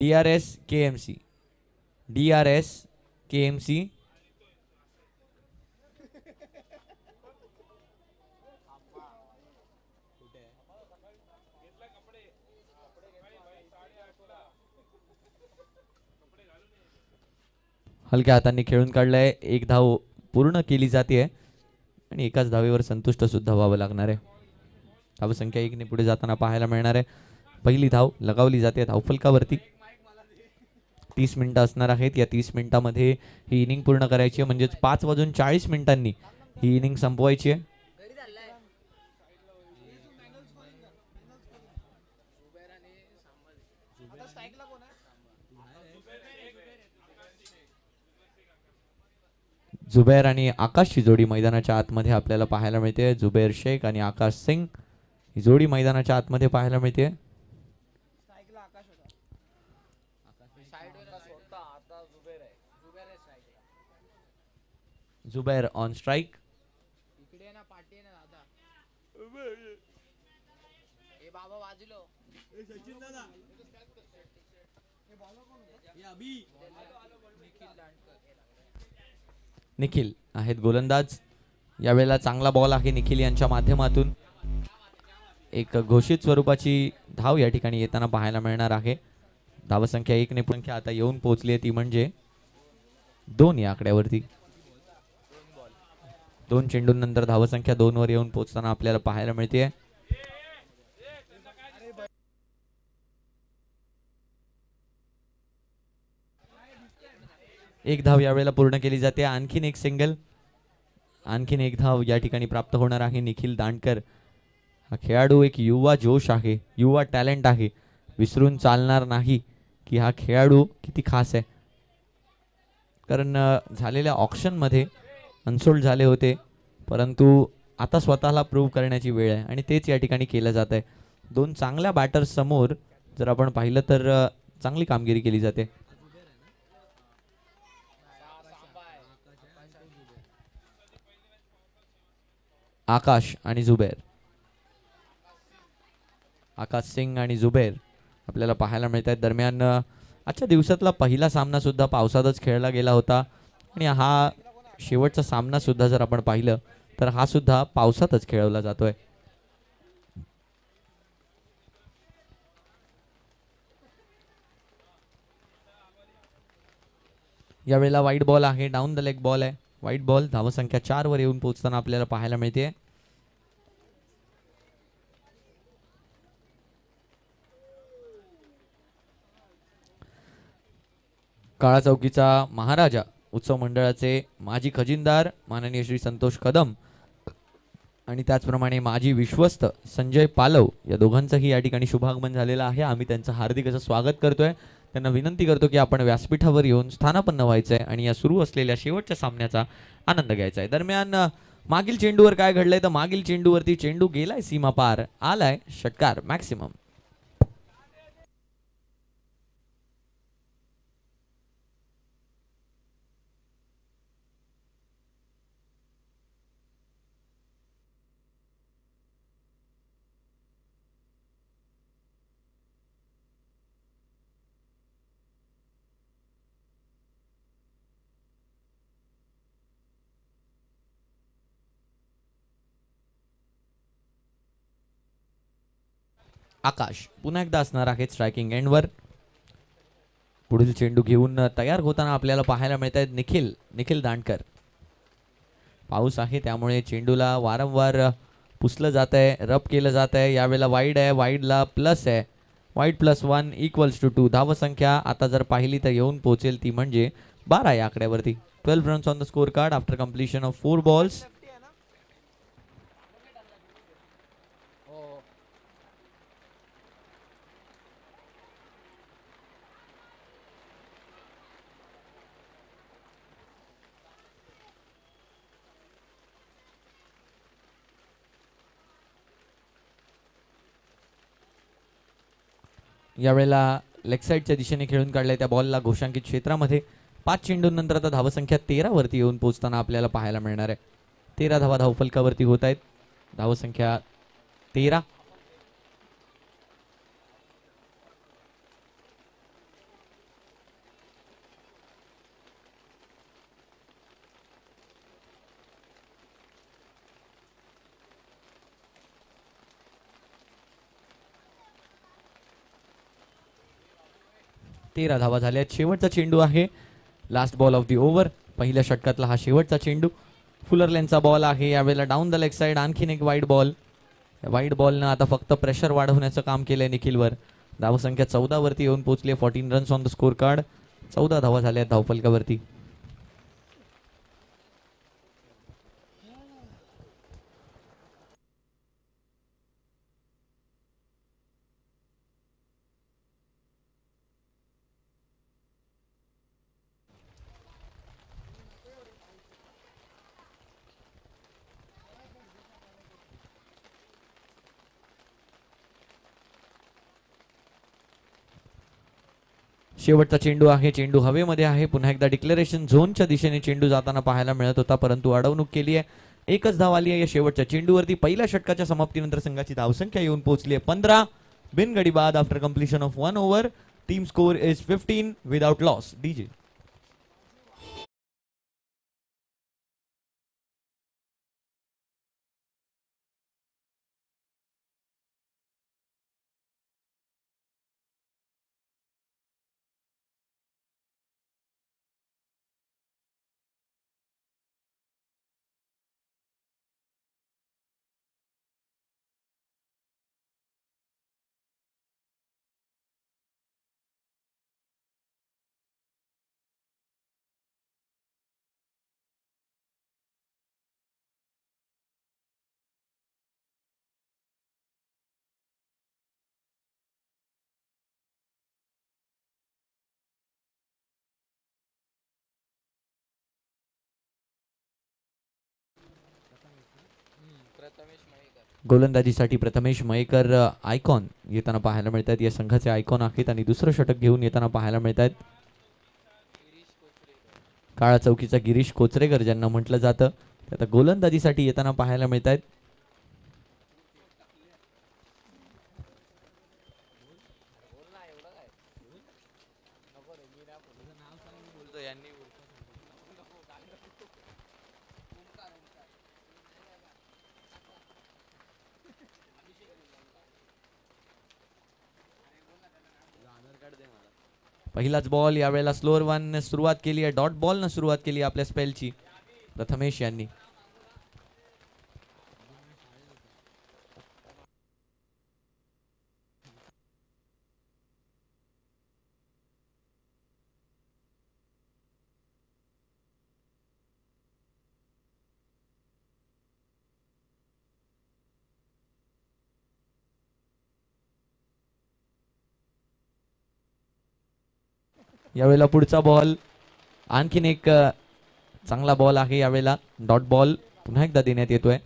DRS KMC. DRS KMC. हलक्या हातांनी खेळून काढलाय. एक धाव पूर्ण केली जाते आणि एकाच धावेवर संतुष्ट सुद्धा व्हावं लागणार आहे. धावसंख्या 1 ने पुढे जाताना पाहायला मिळणार आहे. पहिली धाव लगावली जाते धावफलकावरती. 30 मिनिटं असणार आहेत. या 30 मिनिटांमध्ये ही इनिंग पूर्ण करायची आहे. म्हणजेच 5:40 मिनिटांनी ही इनिंग संपवायची आहे. जुबैर आणि आकाशची जोडी मैदानाच्या आतमध्ये आपल्याला पाहायला मिळते. जुबैर शेख आणि आकाश सिंग ही जोडी मैदानाच्या आतमध्ये पाहायला मिळते. Zubair on strike. निखिल आहेत गोलंदाज. यावेळेला चांगला बॉल आहे निखिल यांच्या माध्यमातून. एक घोषित स्वरूपाची धाव या ठिकाणी येताना पाहायला मिळणार आहे. धावसंख्या 1 ने संख्या आता येऊन पोहोचली आहे ती म्हणजे 2 या आकड्यावरती. 2 चेंडूंनंतर धावसंख्या 2 वर येऊन पोहोचताना आपल्याला पाहायला मिळते. एक धाव यावेळेला पूर्ण केली जाते. आणखीन एक सिंगल. आणखीन एक धाव या ठिकाणी प्राप्त होणार आहे. निखिल दांडकर हा खेळाडू एक युवा जोश आहे, युवा टॅलेंट आहे. विसरून चालणार नाही की हा खेळाडू किती खास आहे. कारण झालेल्या ऑक्शनमध्ये अनसोल्ड झाले होते, परंतु आता स्वतःला प्रूव्ह करण्याची वेळ आहे आणि तेच या ठिकाणी केलं जात आहे. 2 चांगल्या बॅटर्स समोर जर आपण पाहिलं तर चांगली कामगिरी केली जाते. आकाश आणि जुबैर. आकाश सिंग आणि जुबैर आपल्याला पाहायला मिळत आहेत. दरम्यान आजच्या दिवसातला पहिला सामना सुद्धा पावसातच खेळला गेला होता आणि हा शेवटचा सामना सुद्धा जर आपण पाहिलं तर हा सुद्धा पावसातच खेळवला जातोय. यावेळेला वाईट बॉल आहे, डाऊन द लेग बॉल आहे. वाईट बॉल. धावसंख्या 4 वर येऊन पोहोचताना आपल्याला पाहायला मिळते. काळा चौकीचा महाराजा उत्सव मंडळाचे माजी खजिनदार माननीय श्री संतोष कदम आणि त्याचप्रमाणे माजी विश्वस्त संजय पालव या दोघांचंही या ठिकाणी शुभागमन झालेलं आहे. आम्ही त्यांचं हार्दिक असं स्वागत करतोय. त्यांना विनंती करतो की आपण व्यासपीठावर येऊन स्थानापन्न व्हायचंय आणि या सुरू असलेल्या शेवटच्या सामन्याचा आनंद घ्यायचा आहे. दरम्यान मागील चेंडूवर काय घडलंय तर मागील चेंडूवरती चेंडू गेलाय सीमा पार, आलाय षटकार मॅक्सिमम. आकाश पुन्हा एकदा असणार आहेत स्ट्रायकिंग एंडवर. पुढील चेंडू घेऊन तयार होताना आपल्याला पाहायला मिळत आहेत निखिल दांडकर. पाऊस आहे त्यामुळे चेंडूला वारंवार पुसलं जात आहे, रब केलं जात आहे. यावेळेला वाईड आहे, वाईडला प्लस आहे. वाईड +1 = 2. धावसंख्या आता जर पाहिली तर येऊन पोहोचेल ती म्हणजे 12 या आकड्यावरती. 12 runs on the score card after completion of 4 balls. यावेळेला लेग साईडच्या दिशेने खेळून काढलाय त्या बॉलला घोषांकित क्षेत्रामध्ये. 5 चेंडूंनंतर आता धावसंख्या 13 वरती येऊन पोहोचताना आपल्याला पाहायला मिळणार आहे. 13 धावा धावफलकावरती होत आहेत. धावसंख्या 13. 13 धावा झाल्या आहेत. शेवटचा चेंडू आहे, last ball of the over. पहिल्या षटकातला हा शेवटचा चेंडू. फुलरलेनचा बॉल आहे यावेळेला डाऊन द लेग साइड. आणखीन एक वाईड बॉल. वाईड बॉलनं आता फक्त प्रेशर वाढवण्याचं काम केलंय निखिलवर. धावसंख्या 14 वरती येऊन पोहोचली. 14 runs on the score card. 14 धावा झाल्या आहेत धावफलकावरती. शेवटचा चेंडू आहे. चेंडू हवेमध्ये आहे. पुन्हा एकदा डिक्लेरेशन झोनच्या दिशेने चेंडू जाताना पाहायला मिळत होता, परंतु अडवणूक केली आहे. एकच धाव आली आहे या शेवटच्या चेंडूवरती. पहिल्या षटकाच्या समाप्तीनंतर संघाची धावसंख्या येऊन पोहोचली आहे 15. बिनगडी बाद after completion of 1 over. Team score is 15 without loss. DJ. गोलंदाजीसाठी प्रथमेश मयेकर आयकॉन येताना पाहायला मिळत आहेत. या संघाचे आयकॉन आहेत आणि दुसरं षटक घेऊन येताना पाहायला मिळत आहेत. काळा चौकीचा गिरीश कोचरेकर ज्यांना म्हटलं जातं, आता गोलंदाजीसाठी येताना पाहायला मिळत आहेत. पहिलाच बॉल यावेळेला स्लोअर वन सुरुवात केली आहे. डॉट बॉल न सुरुवात केली आपल्या स्पेलची प्रथमेश यांनी. यावेळेला पुढचा बॉल आणखीन एक चांगला बॉल आहे. यावेळेला डॉट बॉल पुन्हा एकदा देण्यात येतोय.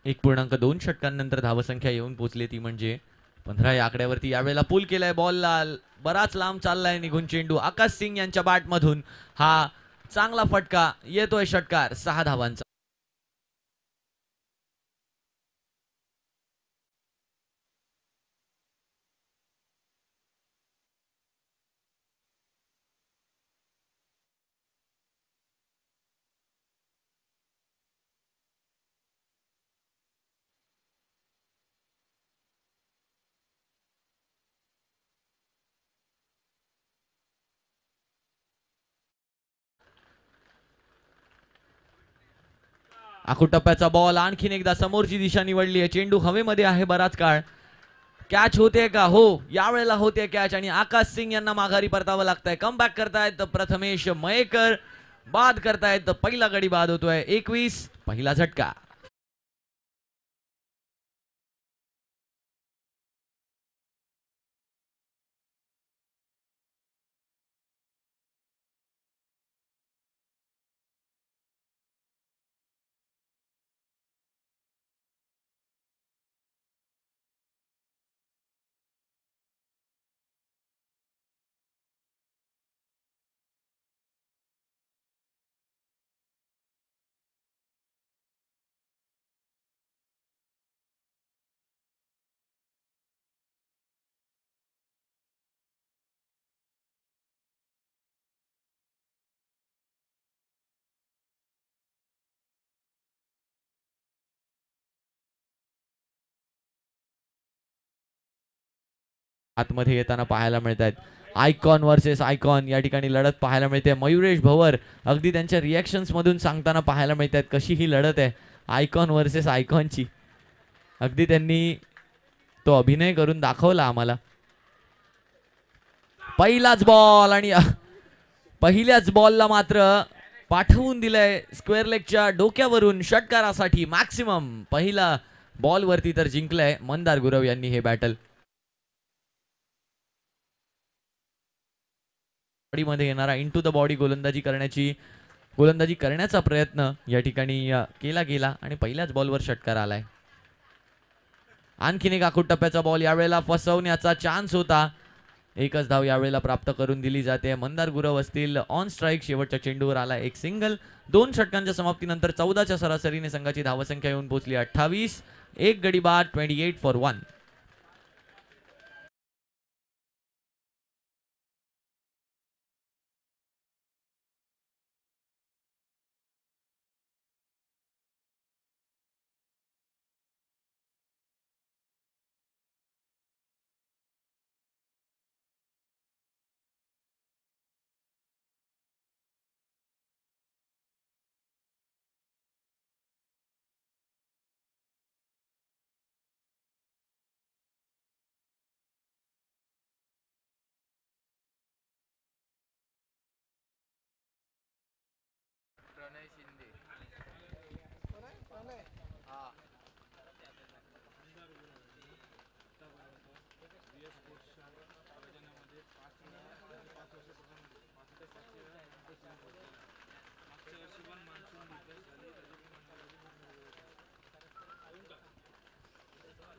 एक 1.2 षटकांनंतर धावसंख्या येऊन पोहोचली, ती म्हणजे 15 या आकड्यावरती. यावेळेला पूल केलाय बॉल, बराच लांब चाललाय निघून चेंडू. आकाश सिंग यांच्या बॅट मधून हा चांगला फटका येतोय. षटकार 6 धावांचा. आखूड टप्प्याचा बॉल आणखीन एकदा समोरची दिशा निवडली आहे. चेंडू हवेमध्ये आहे बराच काळ. कॅच होते का? हो, यावेळेला होते कॅच आणि आकाश सिंग यांना माघारी परतावं लागतंय. कमबॅक करतायत प्रथमेश मयेकर. बाद करतायत. पहिला गडी बाद होतोय. 21 पहिला झटका. आतमध्ये येताना पाहायला मिळत आहेत. आयकॉन वर्सेस आयकॉन या ठिकाणी लढत पाहायला मिळते. मयुरेश भवर अगदी त्यांच्या रिॲक्शन्स मधून सांगताना पाहायला मिळत आहेत कशी ही लढत आहे आयकॉन वर्सेस आयकॉनची. अगदी त्यांनी तो अभिनय करून दाखवला आम्हाला. पहिलाच बॉल आणि पहिल्याच बॉलला मात्र पाठवून दिलंय स्क्वेअर लेगच्या डोक्यावरून षटकारासाठी मॅक्सिमम. पहिला बॉल वरती तर जिंकलंय मंदार गुरव यांनी हे बॅटल. मध्ये येणारा इंटू द बॉडी गोलंदाजी करण्याचा प्रयत्न या ठिकाणी केला गेला आणि पहिल्याच बॉलवर षटकार आलाय. आणखीन एक आखूड टप्प्याचा बॉल यावेळेला फसवण्याचा चान्स होता. एकच धाव यावेळेला प्राप्त करून दिली जाते. मंदार गुरव असतील ऑन स्ट्राईक. शेवटच्या चेंडूवर आला एक सिंगल. 2 षटकांच्या समाप्तीनंतर 14च्या सरासरीने संघाची धावसंख्या येऊन पोहोचली 28. एक गडी बाद 28 फॉर 1.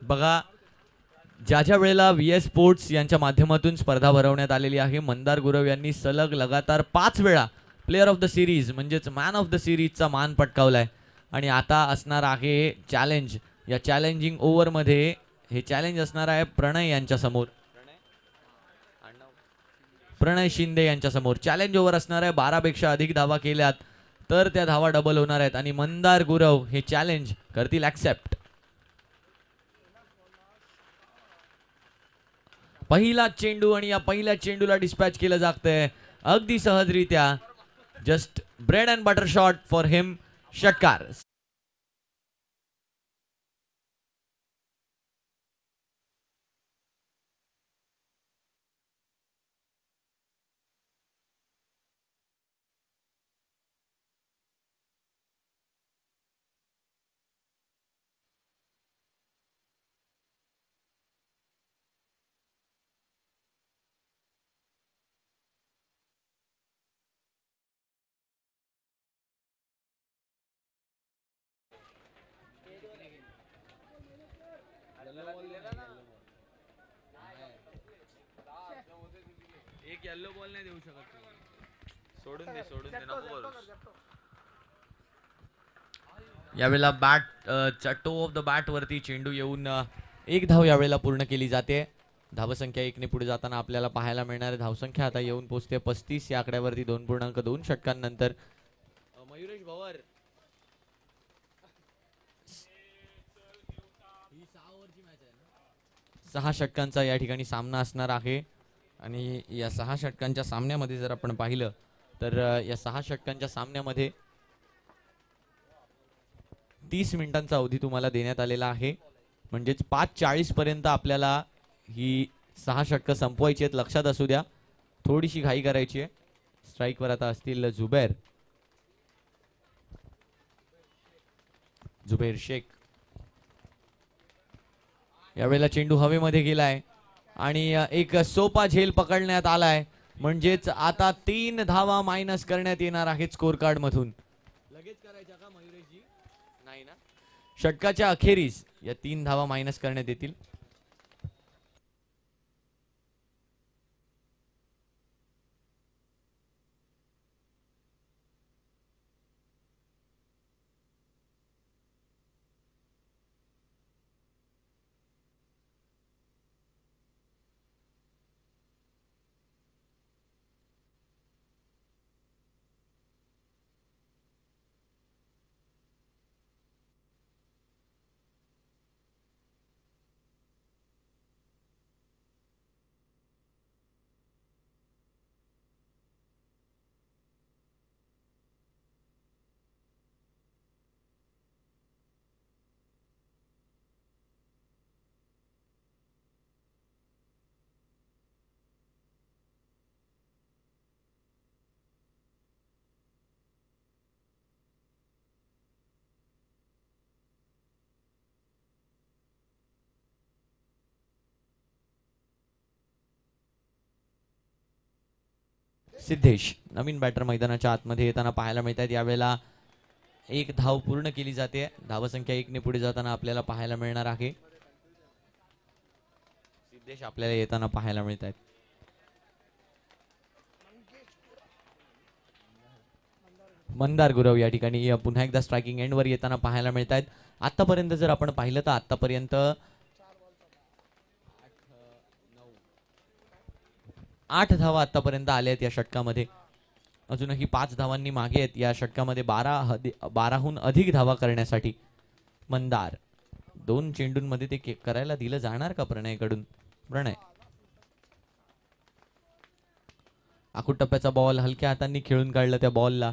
बघा ज्या ज्या वेळेला VS स्पोर्ट्स यांच्या माध्यमातून स्पर्धा भरवण्यात आलेली आहे मंदार गुरव यांनी सलग लगातार 5 वेळा प्लेअर ऑफ द सिरीज म्हणजेच मॅन ऑफ द सिरीजचा मान पटकावलाय. आणि आता असणार आहे चॅलेंज. या चॅलेंजिंग ओव्हरमध्ये हे चॅलेंज असणार आहे प्रणय यांच्या समोर. प्रणय शिंदे यांच्या समोर चॅलेंज ओव्हर असणार आहे. 12 पेक्षा अधिक धावा केल्यात तर त्या धावा डबल होणार आहेत आणि मंदार गुरव हे चॅलेंज करतील ऍक्सेप्ट. पहिला चेंडू आणि या पहिल्या चेंडूला डिस्पॅच केलं जातंय अगदी सहजरित्या. Just bread and butter shot for him. षटकार. एक येल्लो बॉल नाही देऊ शकत. सोडून दे नको करूस. यावेळेला bat toe of the bat वरती चेंडू येऊन एक धाव यावेळेला पूर्ण केली जाते. धावसंख्या 1 ने पुढे जाताना आपल्याला पाहायला मिळणार आहे. धावसंख्या आता येऊन पोहोचते 35 या आकड्यावरती 2.2 षटकांनंतर. मयुरेश भवर 6 षटकांचा या ठिकाणी सामना असणार आहे. आणि या 6 षटकांच्या सामन्यामध्ये जर आपण पाहिलं तर या 6 षटकांच्या सामन्यामध्ये 30 मिनिटांचा अवधी तुम्हाला देण्यात आलेला आहे. म्हणजेच 5:40 पर्यंत आपल्याला ही 6 षटकं संपवायची आहेत. लक्षात असू द्या थोडीशी घाई करायची आहे. स्ट्राईकवर आता असतील जुबेर शेख. यावेळेला चेंडू हवेमध्ये गेलाय आणि एक सोपा झेल पकडण्यात आलाय. म्हणजेच आता 3 धावा मायनस करण्यात येणार आहेत स्कोर कार्ड मधून. लगेच करायच्या का मयुरेशजी? नाही ना. षटकाच्या अखेरीस या 3 धावा मायनस करण्यात येतील. सिद्धेश नवीन बॅटर मैदानाच्या आतमध्ये येताना पाहायला मिळत आहेत. यावेळेला एक धाव पूर्ण केली जाते. धावसंख्या 1 ने पुढे जाताना आपल्याला पाहायला मिळणार आहे. सिद्धेश आपल्याला येताना पाहायला मिळत आहेत. मंदार गुरव या ठिकाणी पुन्हा एकदा स्ट्रायकिंग एंड वर येताना पाहायला मिळत आहेत. आतापर्यंत जर आपण पाहिलं तर आतापर्यंत 8 धावा आतापर्यंत आल्या आहेत या षटकामध्ये. अजूनही 5 धावांनी मागे आहेत या षटकामध्ये. 12हून अधिक धावा करण्यासाठी मंदार 2 चेंडूंमध्ये ते करायला दिलं जाणार का प्रणयकडून? प्रणय आखूट टप्प्याचा बॉल हलक्या हातांनी खेळून काढलं त्या बॉलला.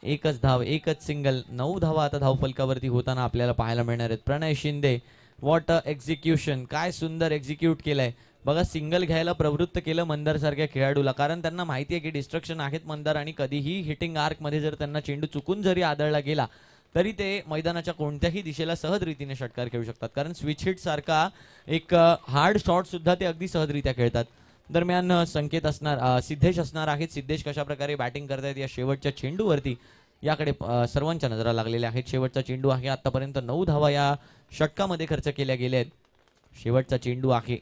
एकच धाव, एकच सिंगल. 9 धावा आता धावफलकावरती होताना आपल्याला पाहायला मिळणार आहेत. प्रणय शिंदे व्हॉट अ एक्झिक्युशन, काय सुंदर एक्झिक्यूट केलंय बघा. सिंगल घ्यायला प्रवृत्त केलं मंदार सारख्या खेळाडूला, कारण त्यांना माहिती आहे की डिस्ट्रक्शन आहेत मंदार आणि कधीही हिटिंग आर्क मध्ये जर त्यांना चेंडू चुकून जरी आदळला गेला तरी ते मैदानाच्या कोणत्याही दिशेला सहज रीतीने षटकार खेळू शकतात, कारण स्विच हिट सारखा एक हार्ड शॉट सुद्धा ते अगदी सहजरित्या खेळतात. दरम्यान संकेत असणार, सिद्धेश असणार आहेत. सिद्धेश कशा प्रकारे बॅटिंग करतायत या शेवटच्या चेंडूवरती याकडे सर्वांच्या नजरा लागलेल्या आहेत. शेवटचा चेंडू आहे. आतापर्यंत 9 धावा या षटकामध्ये खर्च केल्या गेल्या आहेत. शेवटचा चेंडू आहे.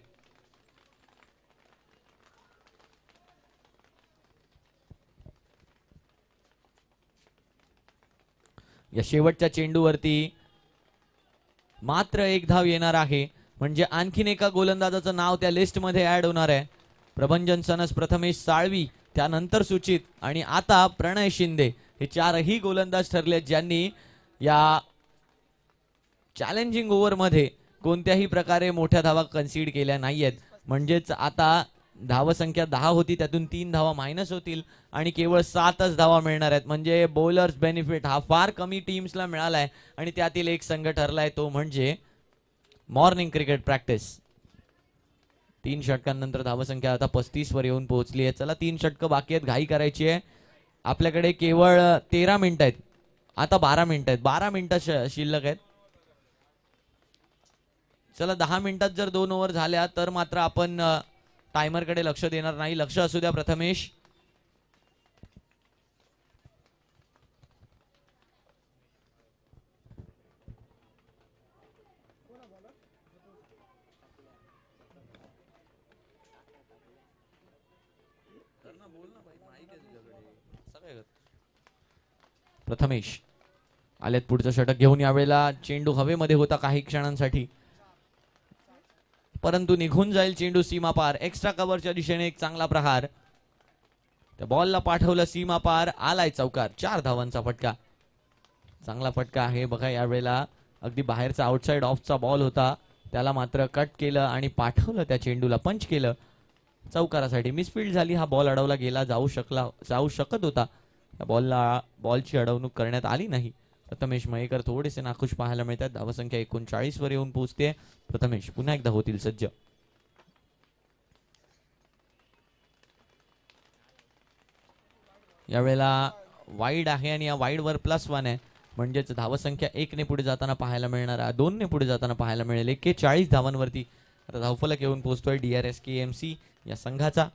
या शेवटच्या चेंडूवरती मात्र 1 धाव येणार आहे, म्हणजे आणखीन एका गोलंदाजाचं नाव त्या लिस्टमध्ये ऍड होणार आहे. प्रभंजन सनस, प्रथमेश साळवी, त्यानंतर सुचित आणि आता प्रणय शिंदे हे 4ही गोलंदाज ठरले ज्यांनी या चॅलेंजिंग ओव्हरमध्ये कोणत्याही प्रकारे मोठ्या धावा कन्सीड केल्या नाहीयेत. म्हणजेच आता धावसंख्या 10 होती, त्यातून 3 धावा मायनस होतील आणि केवळ 7च धावा मिळणार आहेत. म्हणजे बॉलर्स बेनिफिट हा फार कमी टीम्सला मिळालाय आणि त्यातील एक संघ ठरलाय तो म्हणजे मॉर्निंग क्रिकेट प्रॅक्टिस. 3 षटकांनंतर धावसंख्या आता 35 वर येऊन पोहोचली आहे. चला 3 षटकं बाकी आहेत, घाई करायची आहे. आपल्याकडे केवळ 13 मिनिटं आहेत, आता 12 मिनिटं आहेत. 12 मिनिटं शिल्लक आहेत. चला 10 मिनिटात जर 2 ओव्हर झाल्या तर मात्र आपण टायमर कडे लक्ष देणार नाही. लक्ष असू द्या प्रथमेश. प्रथमेश आलेत पुढचं षटक घेऊन. यावेळेला चेंडू हवेमध्ये होता काही क्षणांसाठी, परंतु निघून जाईल चेंडू सीमा पार. एक्स्ट्रा कव्हरच्या दिशेने एक चांगला प्रहार. त्या बॉलला पाठवलं सीमा पार, आलाय चौकार. 4 धावांचा फटका, चांगला फटका आहे बघा. यावेळेला अगदी बाहेरचा आउटसाइड ऑफचा बॉल होता, त्याला मात्र कट केलं आणि पाठवलं त्या चेंडूला, पंच केलं चौकारासाठी. मिसफील्ड झाली, हा बॉल अडवला गेला, जाऊ शकत होता. त्या बॉलची अडवणूक करण्यात आली नाही. प्रथमेश मयेकर थोडेसे नाखुश पाहायला मिळतात. धावसंख्या 39 वर येऊन पोहोचते. प्रथमेश पुन्हा एकदा होतील सज्ज. यावेळेला वाईड आहे आणि या वाईड वर +1 आहे, म्हणजेच धावसंख्या 1 ने पुढे जाताना पाहायला मिळणार आहे, 2 ने पुढे जाताना पाहायला मिळेल. 41 धावांवरती आता धावफलक येऊन पोहोचतोय DRS KMC या संघाचा.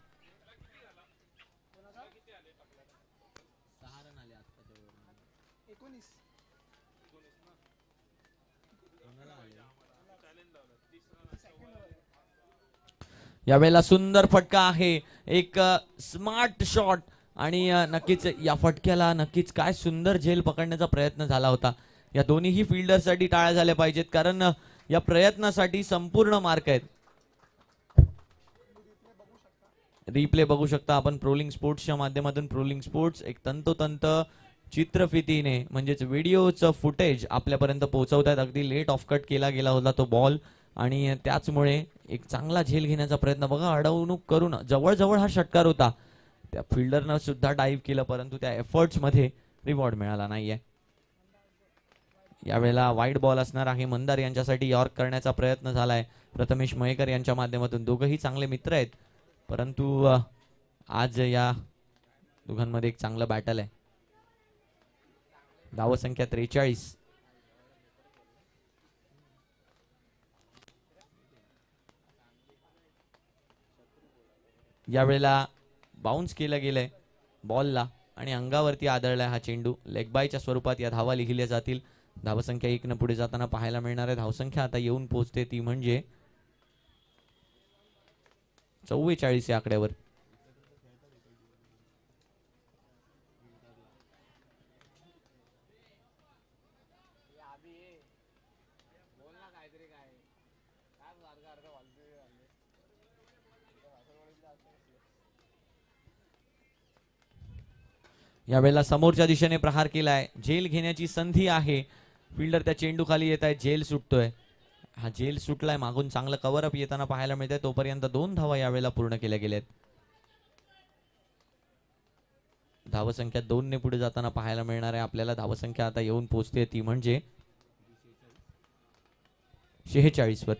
यावेळेला सुंदर फटका आहे, एक स्मार्ट शॉट आणि नक्कीच या फटक्याला नक्कीच काय सुंदर झेल पकडण्याचा प्रयत्न झाला होता. या दोन्हीही फिल्डरसाठी टाळ्या झाल्या पाहिजेत, कारण या प्रयत्नासाठी संपूर्ण मार्क आहेत. रिप्ले बघू शकता आपण प्रोलिंग स्पोर्ट्सच्या माध्यमातून. प्रोलिंग स्पोर्ट्स एक तंतोतंत चित्रफितीने म्हणजेच व्हिडिओचं फुटेज आपल्यापर्यंत पोहोचवत आहेत. अगदी लेट ऑफ कट केला गेला होता तो बॉल आणि त्याचमुळे एक चांगला झेल घेण्याचा प्रयत्न बघा. अडवणूक करून जवळजवळ हा षटकार होता. त्या फिल्डरनं सुद्धा डाईव्ह केलं, परंतु त्या एफर्ट्स मध्ये रिवॉर्ड मिळाला नाहीये. यावेळेला वाईड बॉल असणार आहे. मंदार यांच्यासाठी यॉर्क करण्याचा प्रयत्न झालाय प्रथमेश मयेकर यांच्या माध्यमातून. दोघंही चांगले मित्र आहेत, परंतु आज या दोघांमध्ये एक चांगलं बॅटल आहे. धावसंख्या 43. यावेळेला बाउन्स केलं गेलंय बॉलला आणि अंगावरती आदळलाय हा चेंडू. लेग बायच्या स्वरूपात या धावा लिहिल्या जातील. धावसंख्या 1 न पुढे जाताना पाहायला मिळणार आहे. धावसंख्या आता येऊन पोहोचते ती म्हणजे 44 या आकड्यावर. यावेळेला समोरच्या दिशेने प्रहार केलाय. झेल घेण्याची संधी आहे. फिल्डर त्या चेंडू खाली येत आहे. झेल सुटतोय. हा झेल सुटलाय. मागून चांगलं कव्हर अप येताना पाहायला मिळतंय. तोपर्यंत 2 धावा यावेळेला पूर्ण केल्या गेल्यात. धावसंख्या 2 ने पुढे जाताना पाहायला मिळणार आहे आपल्याला. धावसंख्या आता येऊन पोहोचते ती म्हणजे 46 वर.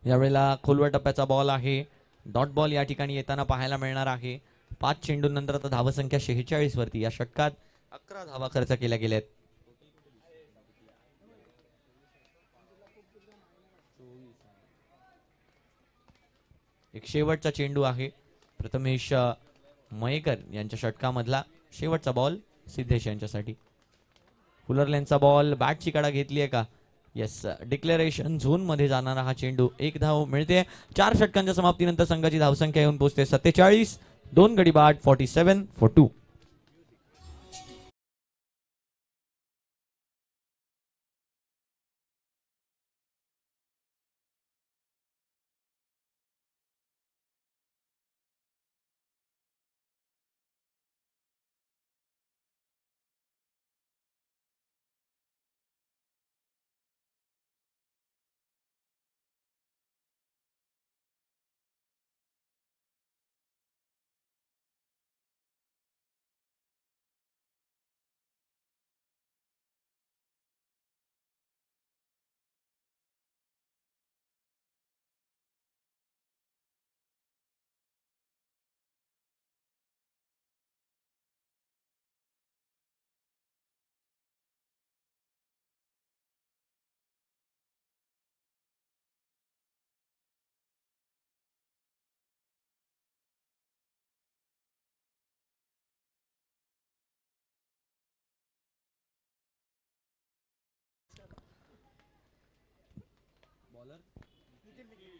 यावेळेला खोलवर टप्प्याचा बॉल आहे. डॉट बॉल या ठिकाणी येताना पाहायला मिळणार आहे. 5 चेंडूंनंतर आता धावसंख्या 46 वरती. या षटकात 11 धावा खर्च केल्या गेल्यात. एक शेवटचा चेंडू आहे. प्रथमेश मयेकर यांच्या षटकामधला शेवटचा बॉल सिद्धेश यांच्यासाठी. फुलरलेनचा बॉल बॅटची कडा घेतली आहे का? येस. डिक्लेरेशन झोन मध्ये जाणारा हा चेंडू. 1 धाव मिळते. 4 षटकांच्या समाप्तीनंतर संघाची धावसंख्या येऊन पोहोचते 47. 2 गडी बाद 47 for 2.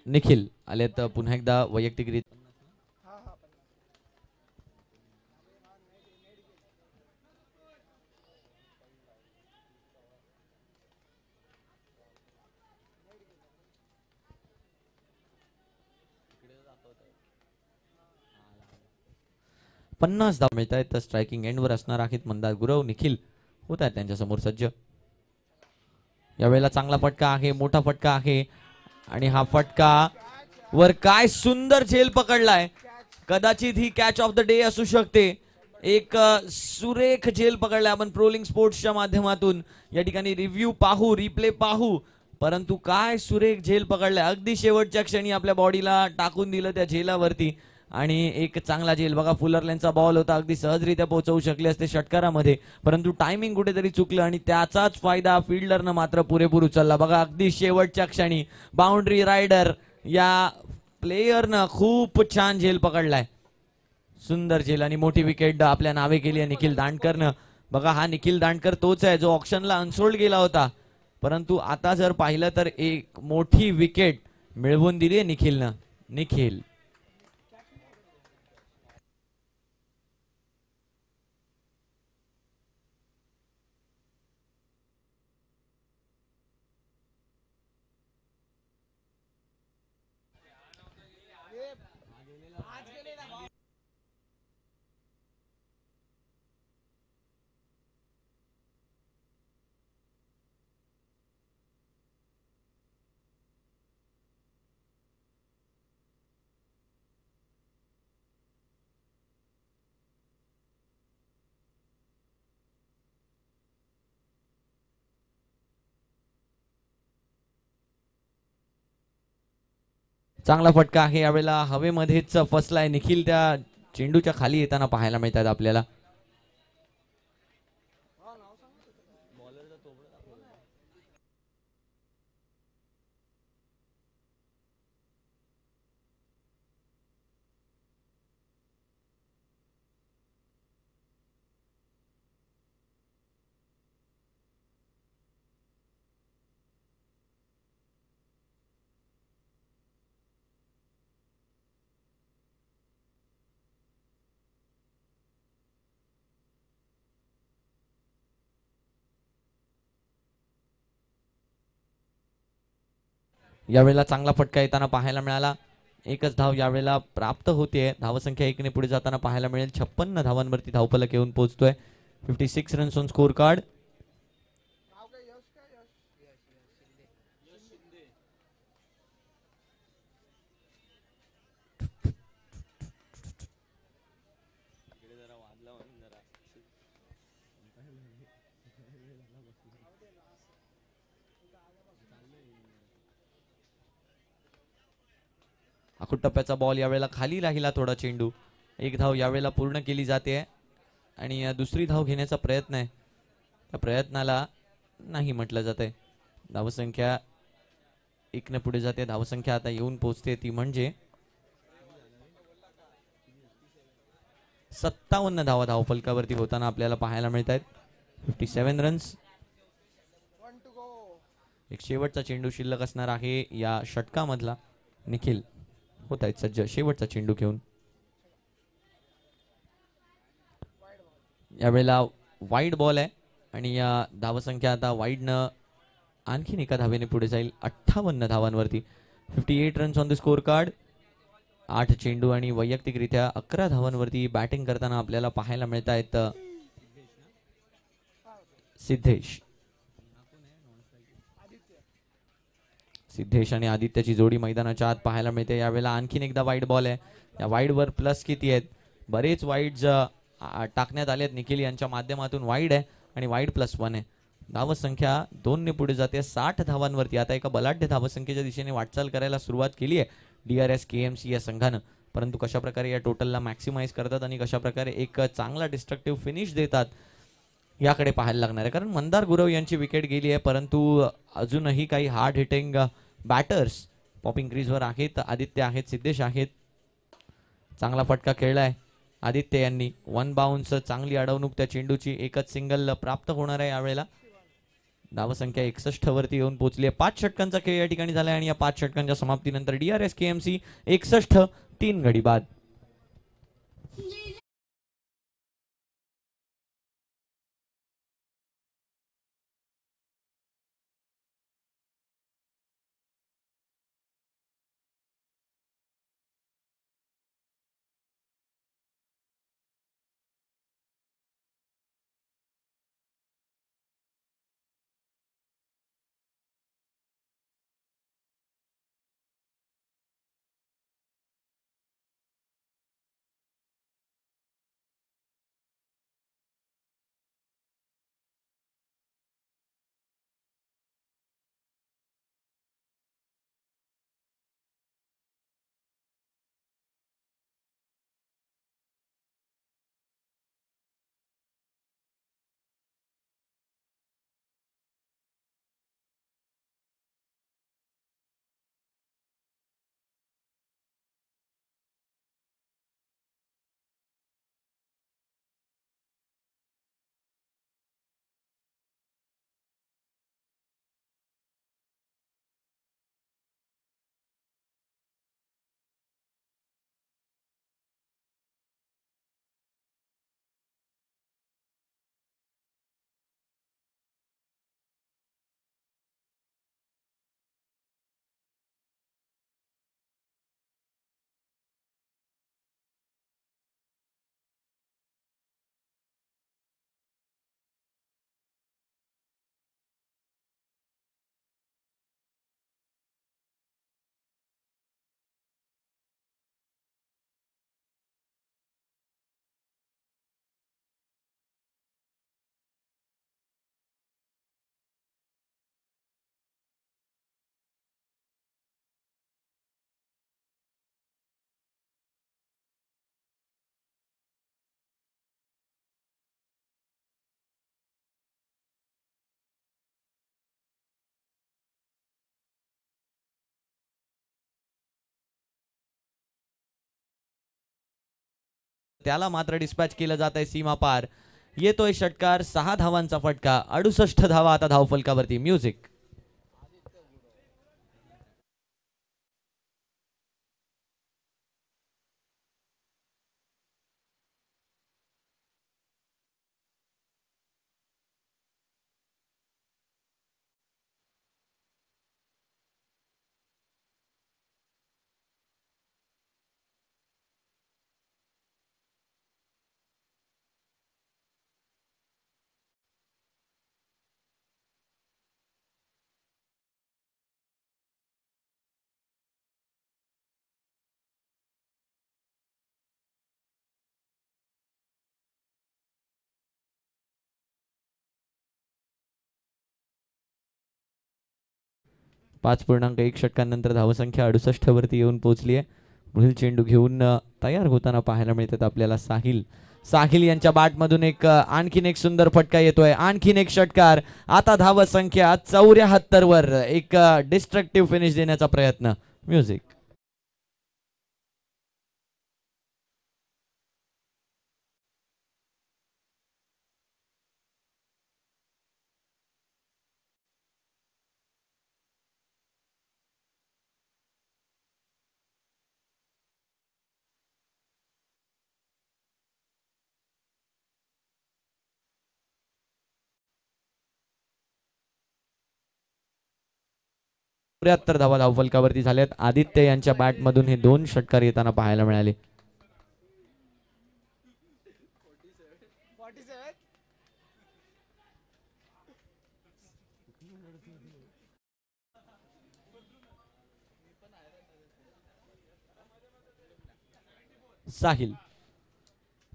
निखिल आलेत पुन्हा एकदा वैयक्तिक रीत. पन्नास धाव मिळत आहेत. तर स्ट्रायकिंग एंडवर असणार आहेत मंदार गुरव. निखिल होत आहेत त्यांच्या समोर सज्ज. यावेळेला चांगला फटका आहे. मोठा फटका आहे आणि हा फटका वर काय सुंदर झेल पकडलाय. कदाचित ही कॅच ऑफ द डे असू शकते. एक सुरेख झेल पकडलाय. आपण प्रोलिंग स्पोर्ट्सच्या माध्यमातून या ठिकाणी रिव्ह्यू पाहू, रिप्ले पाहू, परंतु काय सुरेख झेल पकडलाय. अगदी शेवटच्या क्षणी आपल्या बॉडीला टाकून दिलं त्या झेलावरती आणि एक चांगला झेल. बघा फुलरलेनचा बॉल होता. अगदी सहजरित्या पोहोचवू शकले असते षटकारामध्ये, परंतु टायमिंग कुठेतरी चुकलं आणि त्याचाच फायदा फिल्डरनं मात्र पुरेपूर उचलला. बघा अगदी शेवटच्या क्षणी बाउंड्री रायडर या प्लेयरनं खूप छान झेल पकडलाय. सुंदर झेल आणि मोठी विकेट आपल्या नावे केली आहे निखिल दांडकरनं. बघा हा निखिल दांडकर तोच आहे जो ऑक्शनला अनसोल्ड गेला होता, परंतु आता जर पाहिलं तर एक मोठी विकेट मिळवून दिली निखिलनं. निखिल चांगला फटका आहे. यावेळेला हवेमध्येच फसलाय निखिल. त्या चेंडूच्या खाली येताना पाहायला मिळतात आपल्याला. यावेळेला चांगला फटका येताना पाहायला मिळाला. एकच धाव यावेळेला प्राप्त होते. धावसंख्या 1 पुढे जाताना पाहायला मिळेल. 56 धावांवरती धावफलक येऊन पोहोचतोय. 56 रन्स ऑन स्कोर कार्ड. आखूड टप्प्याचा बॉल यावेळेला खाली राहिला थोडा चेंडू. एक धाव यावेळेला पूर्ण केली जाते आणि दुसरी धाव घेण्याचा प्रयत्न आहे. त्या प्रयत्नाला नाही म्हटलं जातंय. धावसंख्या 1 पुढे जाते. धावसंख्या आता येऊन पोहोचते ती म्हणजे 57 धावा धावफलकावरती होताना आपल्याला पाहायला मिळत आहेत. 57 रन्स. एक शेवटचा चेंडू शिल्लक असणार आहे या षटकामधला. निखिल होत आहेत सज्ज शेवटचा चेंडू घेऊन. यावेळेला वाईड बॉल आहे आणि या धावसंख्या आता वाईडनं आणखीन एका धावेने पुढे जाईल. 58 धावांवरती. 58 runs on the score card. 8 चेंडू आणि वैयक्तिकरित्या 11 धावांवरती बॅटिंग करताना आपल्याला पाहायला मिळत आहेत सिद्धेश आणि आदित्यची जोडी मैदानाच्या आत पाहायला मिळते. यावेळेला आणखीन एकदा वाईड बॉल आहे. या वाईडवर प्लस किती आहेत? बरेच वाईड टाकण्यात आले आहेत निखिल यांच्या माध्यमातून. वाईड आहे आणि वाईड +1 आहे. धावसंख्या 2 पुढे जाते 60 धावांवरती. आता एका बलाढ्य धावसंख्येच्या दिशेने वाटचाल करायला सुरुवात केली आहे DRS KMC या संघानं. परंतु कशा प्रकारे या टोटलला मॅक्सिमाइज करतात आणि कशा प्रकारे एक चांगला डिस्ट्रक्टिव्ह फिनिश देतात याकडे पाहायला लागणार आहे. कारण मंदार गुरव यांची विकेट गेली आहे परंतु अजूनही काही हार्ड हिटिंग बॅटर्स पॉपिंग क्रीजवर आहेत. आदित्य आहेत, सिद्धेश आहेत. चांगला फटका खेळलाय आदित्य यांनी. 1 बाउन्स चांगली अडवणूक त्या चेंडूची. एकच सिंगल प्राप्त होणार आहे यावेळेला. धावसंख्या 61 वरती येऊन पोहोचली आहे. 5 षटकांचा खेळ या ठिकाणी झालाय आणि या 5 षटकांच्या समाप्तीनंतर DRS KMC 61 3 गडी बाद. त्याला मात्र डिस्पॅच केलं जात आहे सीमा पार. येतोय षटकार. 6 धावांचा फटका. 68 धावा आता धावफलकावरती. म्युझिक. 5.1 षटकांनंतर धावसंख्या 68 वरती येऊन पोहोचली आहे. पुढील चेंडू घेऊन तयार होताना पाहायला मिळतात आपल्याला साहिल. साहिल यांच्या बॅटमधून एक आणखीन एक सुंदर फटका येतोय. आणखीन एक षटकार. आता धावसंख्या 74 वर. एक डिस्ट्रक्टिव्ह फिनिश देण्याचा प्रयत्न. म्युझिक. धावा धावफलकावरती झाल्यात. आदित्य यांच्या बॅटमधून हे 2 षटकार येताना पाहायला मिळाले. साहिल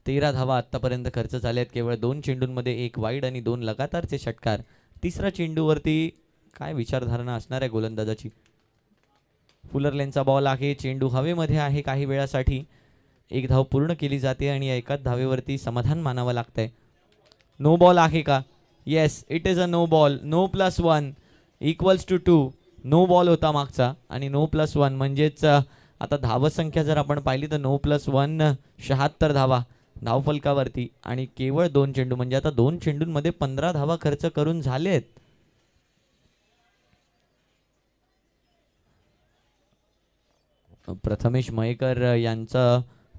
13 धावा आतापर्यंत खर्च झाल्यात. केवळ 2 चेंडूंमध्ये 1 वाईड आणि 2 लगातारचे षटकार. तिसऱ्या चेंडूवरती काय विचारधारणा असणार आहे गोलंदाजाची. फुलर लेनचा बॉल आहे. चेंडू हवेमध्ये आहे काही वेळासाठी. 1 धाव पूर्ण केली जाते आणि एकाच धावेवरती समाधान मानावं लागतंय. नो बॉल आहे का? Yes, it is a no ball. No +1 equals to 2. No ball होता मागचा आणि नो +1 म्हणजेच आता धावसंख्या जर आपण पाहिली तर नो +1 76 धावा धावफलकावरती आणि केवळ 2 चेंडू म्हणजे आता 2 चेंडूंमध्ये 15 धावा खर्च करून झालेत. प्रथमेश मयेकर यांचा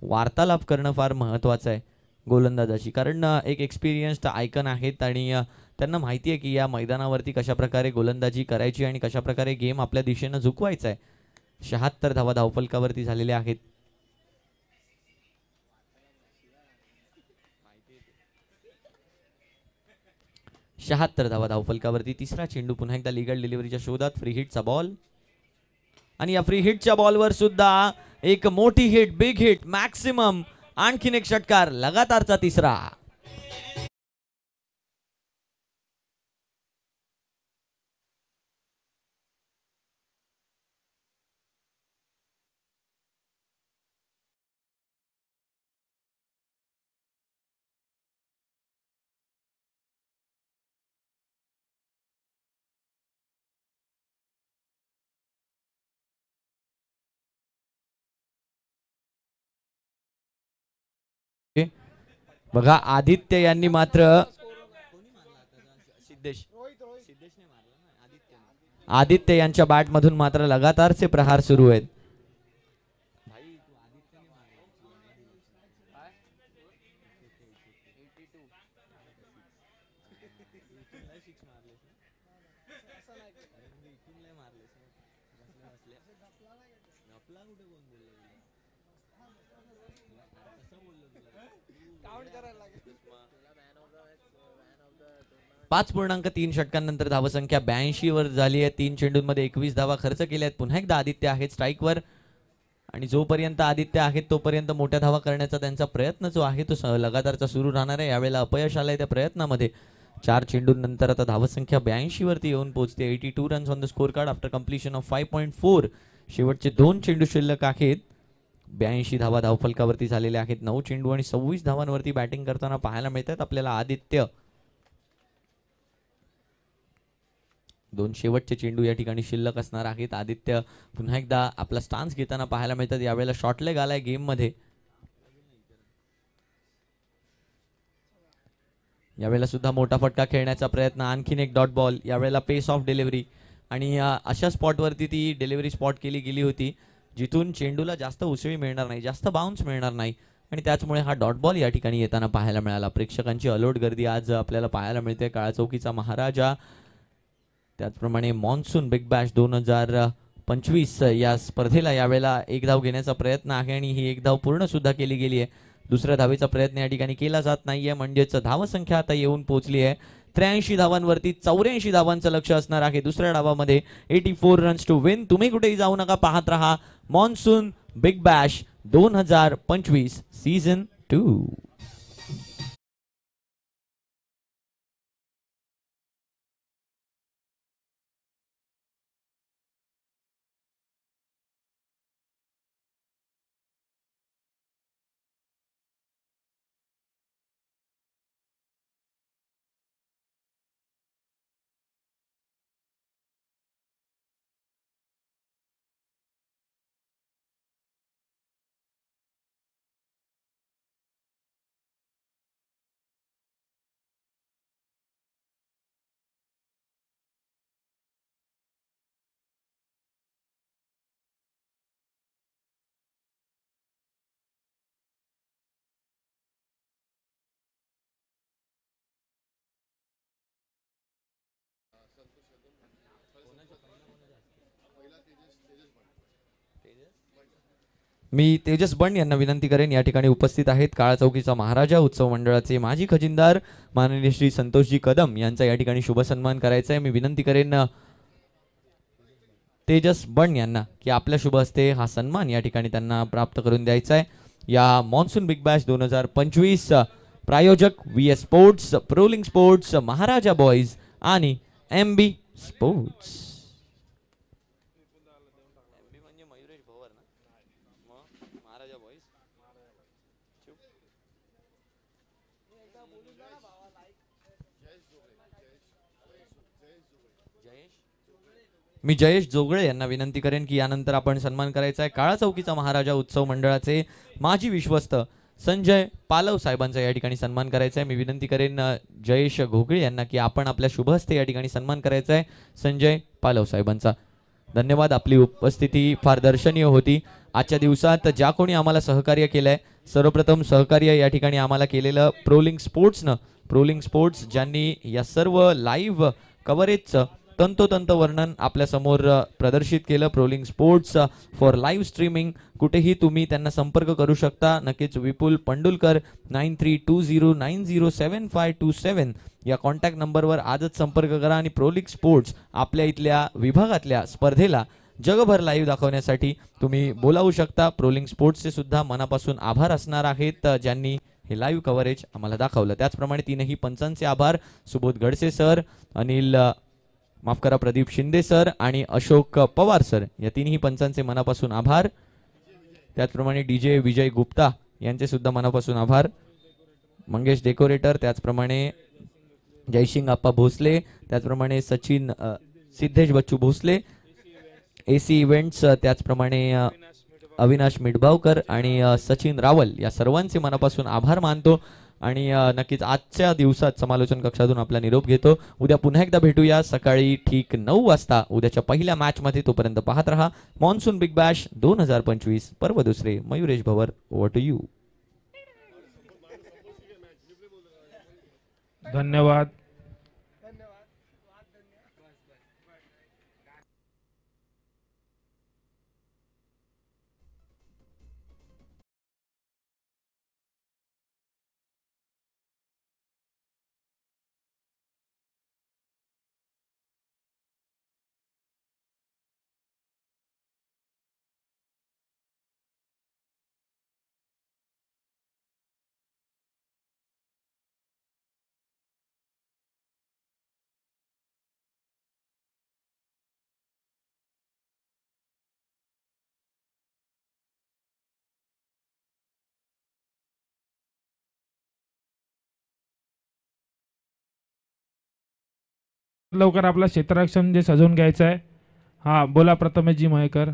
वार्तालाप करणं फार महत्त्वाचं आहे गोलंदाजाची. कारण एक एक्सपिरियन्स्ड आयकन आहेत आणि त्यांना माहिती आहे की या मैदानावरती कशा प्रकारे गोलंदाजी करायची आणि कशा प्रकारे गेम आपल्या दिशेनं झुकवायचा आहे. 76 धावा धावफलकावरती झालेल्या आहेत. धावा धावफलकावरती. तिसरा चेंडू पुन्हा एकदा लीगल डिलिव्हरीच्या शोधात. फ्री हिटचा बॉल आणि या फ्री हिटच्या बॉलवर सुद्धा एक मोठी हिट, बिग हिट, मॅक्सिमम. आणखीन एक षटकार, लगातारचा तिसरा. बघा आदित्य यांनी मात्र आदित्य यांच्या बॅटमधून मात्र लगातारचे प्रहार सुरू आहेत. पाच 5.3 षटकांनंतर धावसंख्या 82 वर झाली आहे. 3 चेंडूंमध्ये 21 धावा खर्च केल्या आहेत. पुन्हा एकदा आदित्य आहेत स्ट्राईकवर आणि जोपर्यंत आदित्य आहेत तोपर्यंत मोठ्या धावा करण्याचा त्यांचा प्रयत्न जो आहे तो लगातारचा सुरू राहणार आहे. यावेळेला अपयश आलंय त्या प्रयत्नामध्ये. 4 चेंडूंनंतर आता धावसंख्या 82 वरती येऊन पोहोचते. 82 runs on the score card after completion of 5.4. शेवटचे 2 चेंडू शिल्लक आहेत. 82 धावा धावफलकावरती झालेल्या आहेत. 9 चेंडू आणि 26 धावांवरती बॅटिंग करताना पाहायला मिळतात आपल्याला आदित्य. 2 शेवटचे चेंडू या ठिकाणी शिल्लक असणार आहेत. आदित्य पुन्हा एकदा आपला स्टान्स घेताना पाहायला मिळतात. यावेळेला शॉर्ट लेग आलाय गेम मध्ये. यावेळेला सुद्धा मोठा फटका खेळण्याचा प्रयत्न. आणखीन एक डॉट बॉल. यावेळेला पेस ऑफ डिलिव्हरी आणि अशा स्पॉटवरती ती डिलिव्हरी स्पॉट केली गेली होती जिथून चेंडूला जास्त उसळी मिळणार नाही, जास्त बाउन्स मिळणार नाही आणि त्याचमुळे हा डॉट बॉल या ठिकाणी येताना पाहायला मिळाला. प्रेक्षकांची अलोट गर्दी आज आपल्याला पाहायला मिळते. काळाचौकीचा महाराजा त्याचप्रमाणे मॉन्सून बिग बॅश 2025 या स्पर्धेला यावेळेला 1 धाव घेण्याचा प्रयत्न आहे आणि ही 1 धाव पूर्ण सुद्धा केली गेली आहे. दुसऱ्या धावेचा प्रयत्न या ठिकाणी केला जात नाहीये म्हणजेच धावसंख्या आता येऊन पोहोचली आहे 83 धावांवरती. 84 धावांचं लक्ष असणार आहे दुसऱ्या डावामध्ये. 84 रन्स टू विन. तुम्ही कुठेही जाऊ नका, पाहत रहा मॉन्सून बिग बॅश 2025 सीझन 2. मी तेजस बंड यांना विनंती करेन, या ठिकाणी उपस्थित आहेत काळा चौकीचा महाराजा उत्सव मंडळाचे माजी खजिनदार माननीय श्री संतोषजी कदम यांचा या ठिकाणी शुभ सन्मान करायचा आहे. मी विनंती करेन तेजस बंड यांना की आपल्या शुभ हस्ते हा सन्मान या ठिकाणी त्यांना प्राप्त करून द्यायचा आहे. या मॉन्सून बिग बॅश 2025 प्रायोजक व्ही स्पोर्ट्स, प्रोलिंग स्पोर्ट्स, महाराजा बॉईज आणि MB स्पोर्ट्स. मी जयेश जोगळे यांना विनंती करेन की यानंतर आपण सन्मान करायचा आहे काळा चौकीचा महाराजा उत्सव मंडळाचे माजी विश्वस्त संजय पालव साहेबांचा या ठिकाणी सन्मान करायचा आहे. मी विनंती करेन जयेश घोगळे यांना की आपण आपल्या शुभ हस्ते या ठिकाणी सन्मान करायचा आहे संजय पालव साहेबांचा. धन्यवाद. आपली उपस्थिती फार दर्शनीय होती. आजच्या दिवसात ज्या कोणी आम्हाला सहकार्य केलंय, सर्वप्रथम सहकार्य या ठिकाणी आम्हाला केलेलं प्रोलिंग स्पोर्ट्स ज्यांनी या सर्व लाईव्ह कव्हरेजचं तंतोतंत वर्णन आपल्या समोर प्रदर्शित केलं. प्रोलिंग स्पोर्ट्स फॉर लाईव्ह स्ट्रीमिंग, कुठेही तुम्ही त्यांना संपर्क करू शकता. नक्कीच विपुल पंडुलकर 9320907527 या कॉन्टॅक्ट नंबरवर आजच संपर्क करा आणि प्रोलिंग स्पोर्ट्स आपल्या इथल्या विभागातल्या स्पर्धेला जगभर लाईव्ह दाखवण्यासाठी तुम्ही बोलावू शकता. प्रोलिंग स्पोर्ट्सचे सुद्धा मनापासून आभार असणार आहेत ज्यांनी हे लाईव्ह कव्हरेज आम्हाला दाखवलं. त्याचप्रमाणे तीनही पंचांचे आभार, सुबोध गडसे सर, माफ करा प्रदीप शिंदे सर आणि अशोक पवार सर, या तिन्ही पंचांचे मनापासून आभार. त्याचप्रमाणे DJ विजय गुप्ता यांचे सुद्धा मनापासून आभार. मंगेश डेकोरेटर, त्याचप्रमाणे जयसिंग आप्पा भोसले, त्याचप्रमाणे सचिन सिद्धेश बच्चू भोसले, AC इव्हेंट्स, त्याचप्रमाणे अविनाश मिडभावकर आणि सचिन रावल, या सर्वांचे मनापासून आभार मानतो. आणि नक्कीच आजच्या दिवसात समालोचन कक्षातून आपला निरोप घेतो. उद्या पुन्हा एकदा भेटूया सकाळी ठीक 9 वाजता उद्याच्या पहिल्या मॅच मध्ये. तोपर्यंत पाहत रहा मॉन्सून बिग बॅश 2025 पर्व दुसरे. मयुरेश भवर, ओव्हर टू यू. धन्यवाद. लवकर आपला क्षेत्ररक्षण जे सजवून घ्यायचं आहे. हा बोला प्रथमेशजी मयेकर.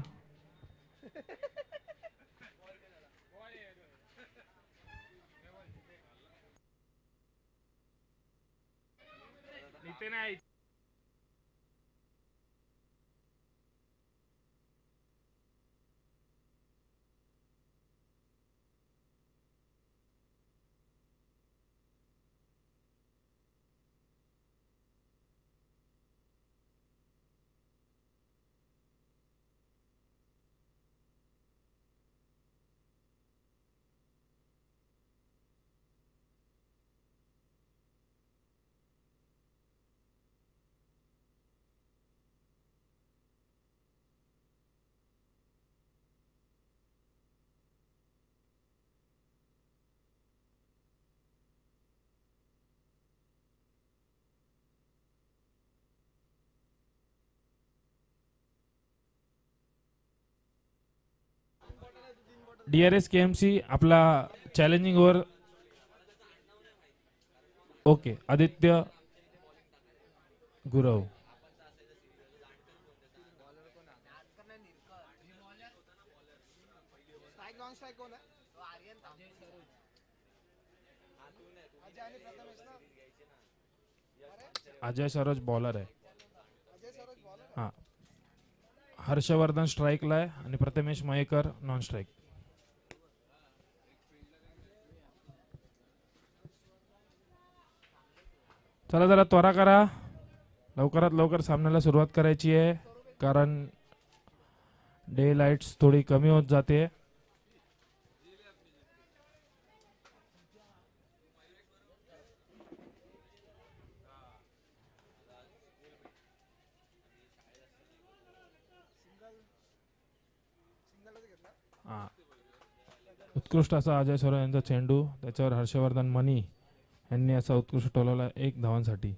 DRS KMC आपला challenging over. Okay, Aditya Gurav. Ajay Saroj bowler आहे. हा, हर्षवर्धन स्ट्राईकला आहे आणि प्रथमेश मयेकर नॉन स्ट्राईक. चला जरा त्वरा करा, लवकरात लवकर सामन्याला सुरुवात करायची आहे, कारण डे लाईट्स थोडी कमी होत जाते. हा. उत्कृष्ट असा अजय सरोन यांचा चेंडू, त्याच्यावर हर्षवर्धन मनी यांनी असा उत्कृष्ट टोलवला 1 धावांसाठी.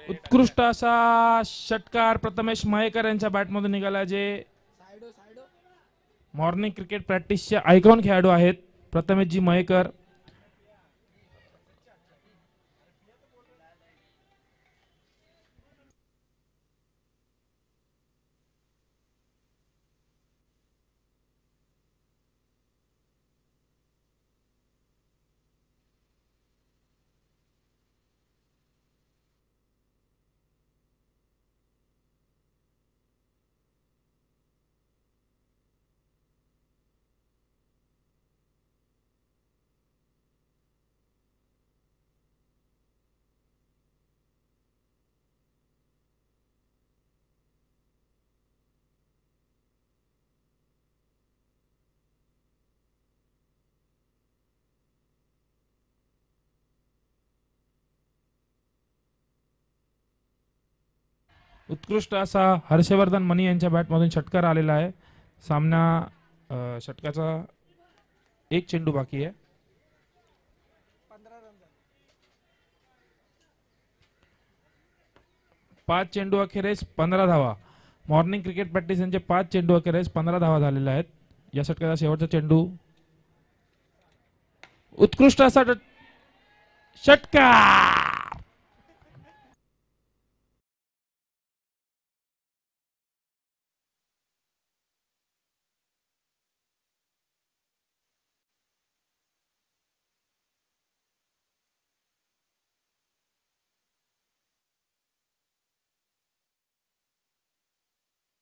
उत्कृष्ट असा षटकार प्रथमेश मयेकर यांच्या बॅटमधून निघाला, जे मॉर्निंग क्रिकेट प्रॅक्टिसचे आयकॉन खेळाडू आहेत प्रथमेशजी मयेकर. उत्कृष्ट असा हर्षवर्धन मनी यांच्या बॅटमधून षटकार आलेला आहे. सामना षटकाचा 1 चेंडू बाकी आहे. 5 चेंडू अखेरीस 15 धावा. मॉर्निंग क्रिकेट प्रॅक्टिस यांचे 5 चेंडू अखेरीस 15 धावा झालेल्या आहेत. या षटकाचा शेवटचा चेंडू, उत्कृष्ट असा षटकार.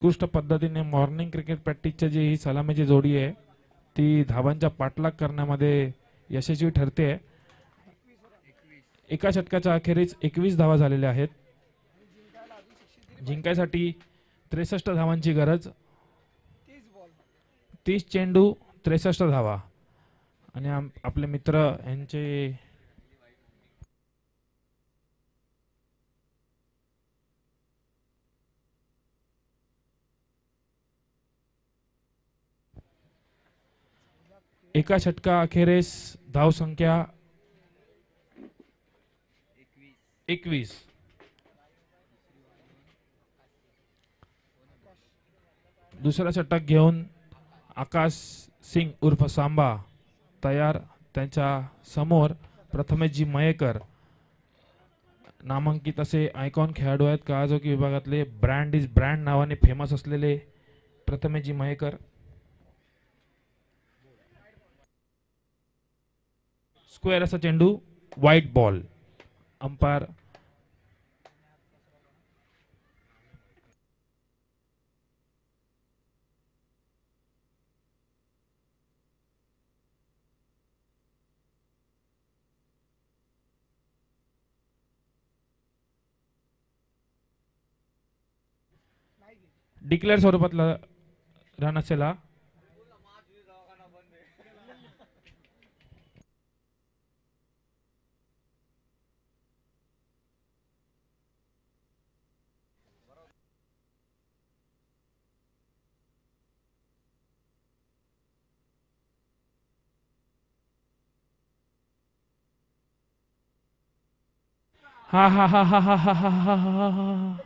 उत्कृष्ट पद्धतीने मॉर्निंग क्रिकेट प्रॅक्टिसची जी ही सलामीची जोडी आहे ती धावांच्या पाठलाग करण्यामध्ये यशस्वी ठरते. एका षटकाच्या अखेरीस 21 धावा झालेल्या आहेत. जिंकायसाठी 63 धावांची गरज. 30 चेंडू 63 धावा. आणि आपले मित्र यांचे एका षटका अखेरीस धावसंख्या 21. दुसरा षटक घेऊन आकाश सिंग उर्फ सांबा तयार. त्यांच्या समोर प्रथमेशजी मयेकर, नामांकित असे आयकॉन खेळाडू आहेत. काळाजोगी विभागातले ब्रँड इज ब्रँड नावाने फेमस असलेले प्रथमेशजी मयेकर. स्क्वेअर असा चेंडू, व्हाईट बॉल. अंपायर डिक्लेअर स्वरूपातला रन असेला. हा हा हा हा हा हा हा हा हा हा.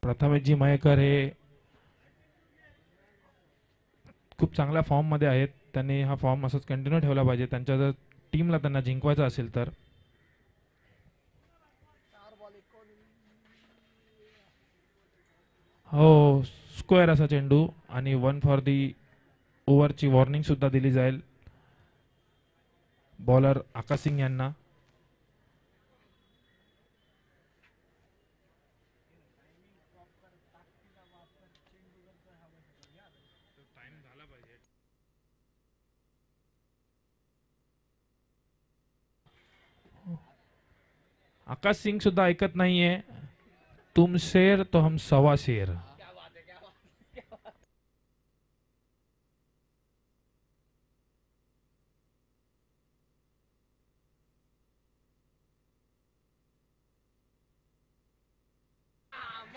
प्रथमेशजी मयेकर हे खूप चांगल्या फॉर्म मध्ये आहेत. त्यांनी हा फॉर्म असंच कंटिन्यू ठेवला पाहिजे त्यांच्या जर टीमला त्यांना जिंकवायचं असेल तर. हो स्क्वेअर असा चेंडू आणि 1 फॉर दी ओव्हरची वॉर्निंग सुद्धा दिली जाईल बॉलर आकाश सिंग यांना. आकाश सिंग सुद्धा ऐकत नाहीये. तुम शेर तो हम सवा शेर.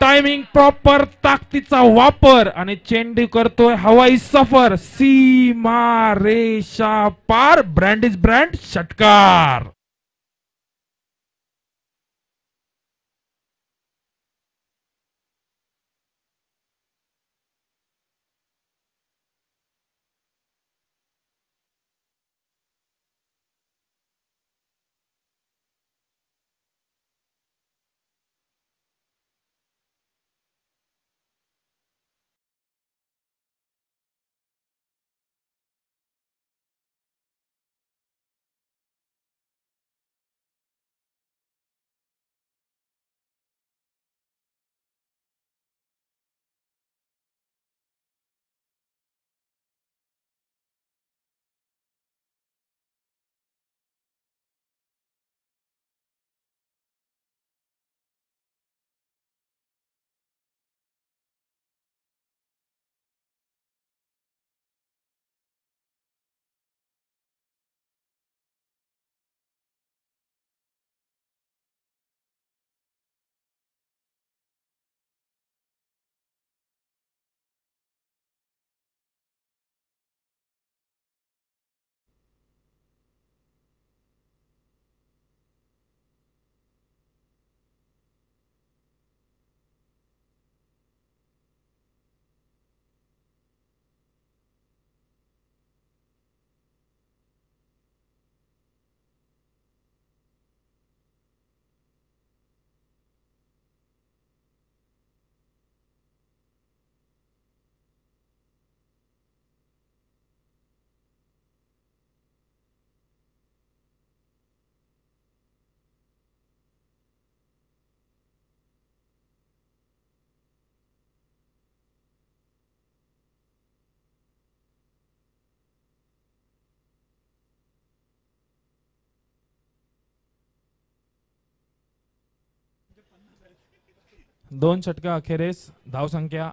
टायमिंग प्रॉपर ताकदीचा वापर आणि चेंडू करतोय हवाई सफर सीमा रेषा पार. ब्रँड इज ब्रँड षटकार. दोन षटका अखेरीस धावसंख्या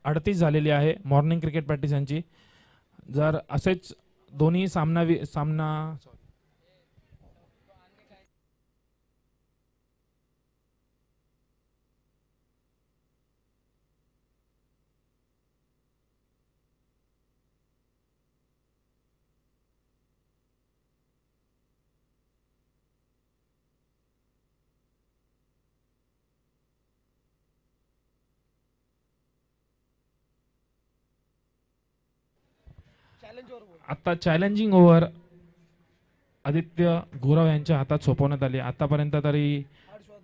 38 झालेली आहे मॉर्निंग क्रिकेट प्रॅक्टिस यांची. जर असेच दोन्ही सामना आता चॅलेंजिंग ओव्हर आदित्य गुरव यांच्या हातात सोपवण्यात आली. आतापर्यंत तरी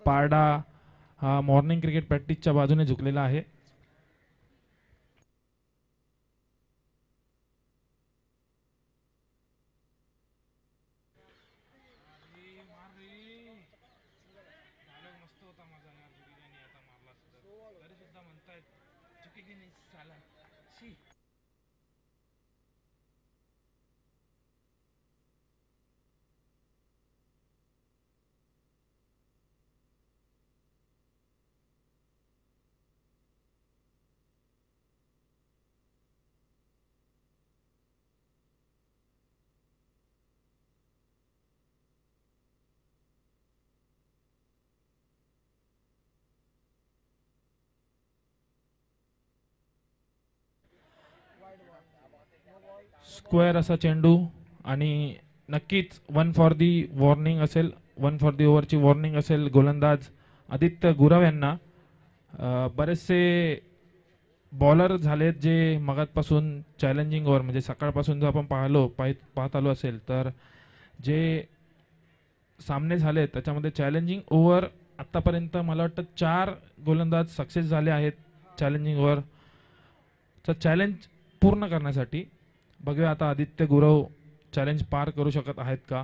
पारडा हा मॉर्निंग क्रिकेट प्रॅक्टिसच्या बाजूने झुकलेला आहे. स्क्वेअर असा चेंडू आणि नक्कीच 1 फॉर दी वॉर्निंग असेल, 1 फॉर दी ओव्हरची वॉर्निंग असेल गोलंदाज आदित्य गुरव यांना. बरेचसे बॉलर झालेत जे मगातपासून चॅलेंजिंग ओव्हर म्हणजे सकाळपासून जर आपण पाहत आलो असेल तर जे सामने झाले त्याच्यामध्ये चॅलेंजिंग ओव्हर आत्तापर्यंत मला वाटतं 4 गोलंदाज सक्सेस झाले आहेत चॅलेंजिंग ओव्हरचा चॅलेंज पूर्ण करण्यासाठी. बघूया आता आदित्य गुरव चॅलेंज पार करू शकत आहेत का.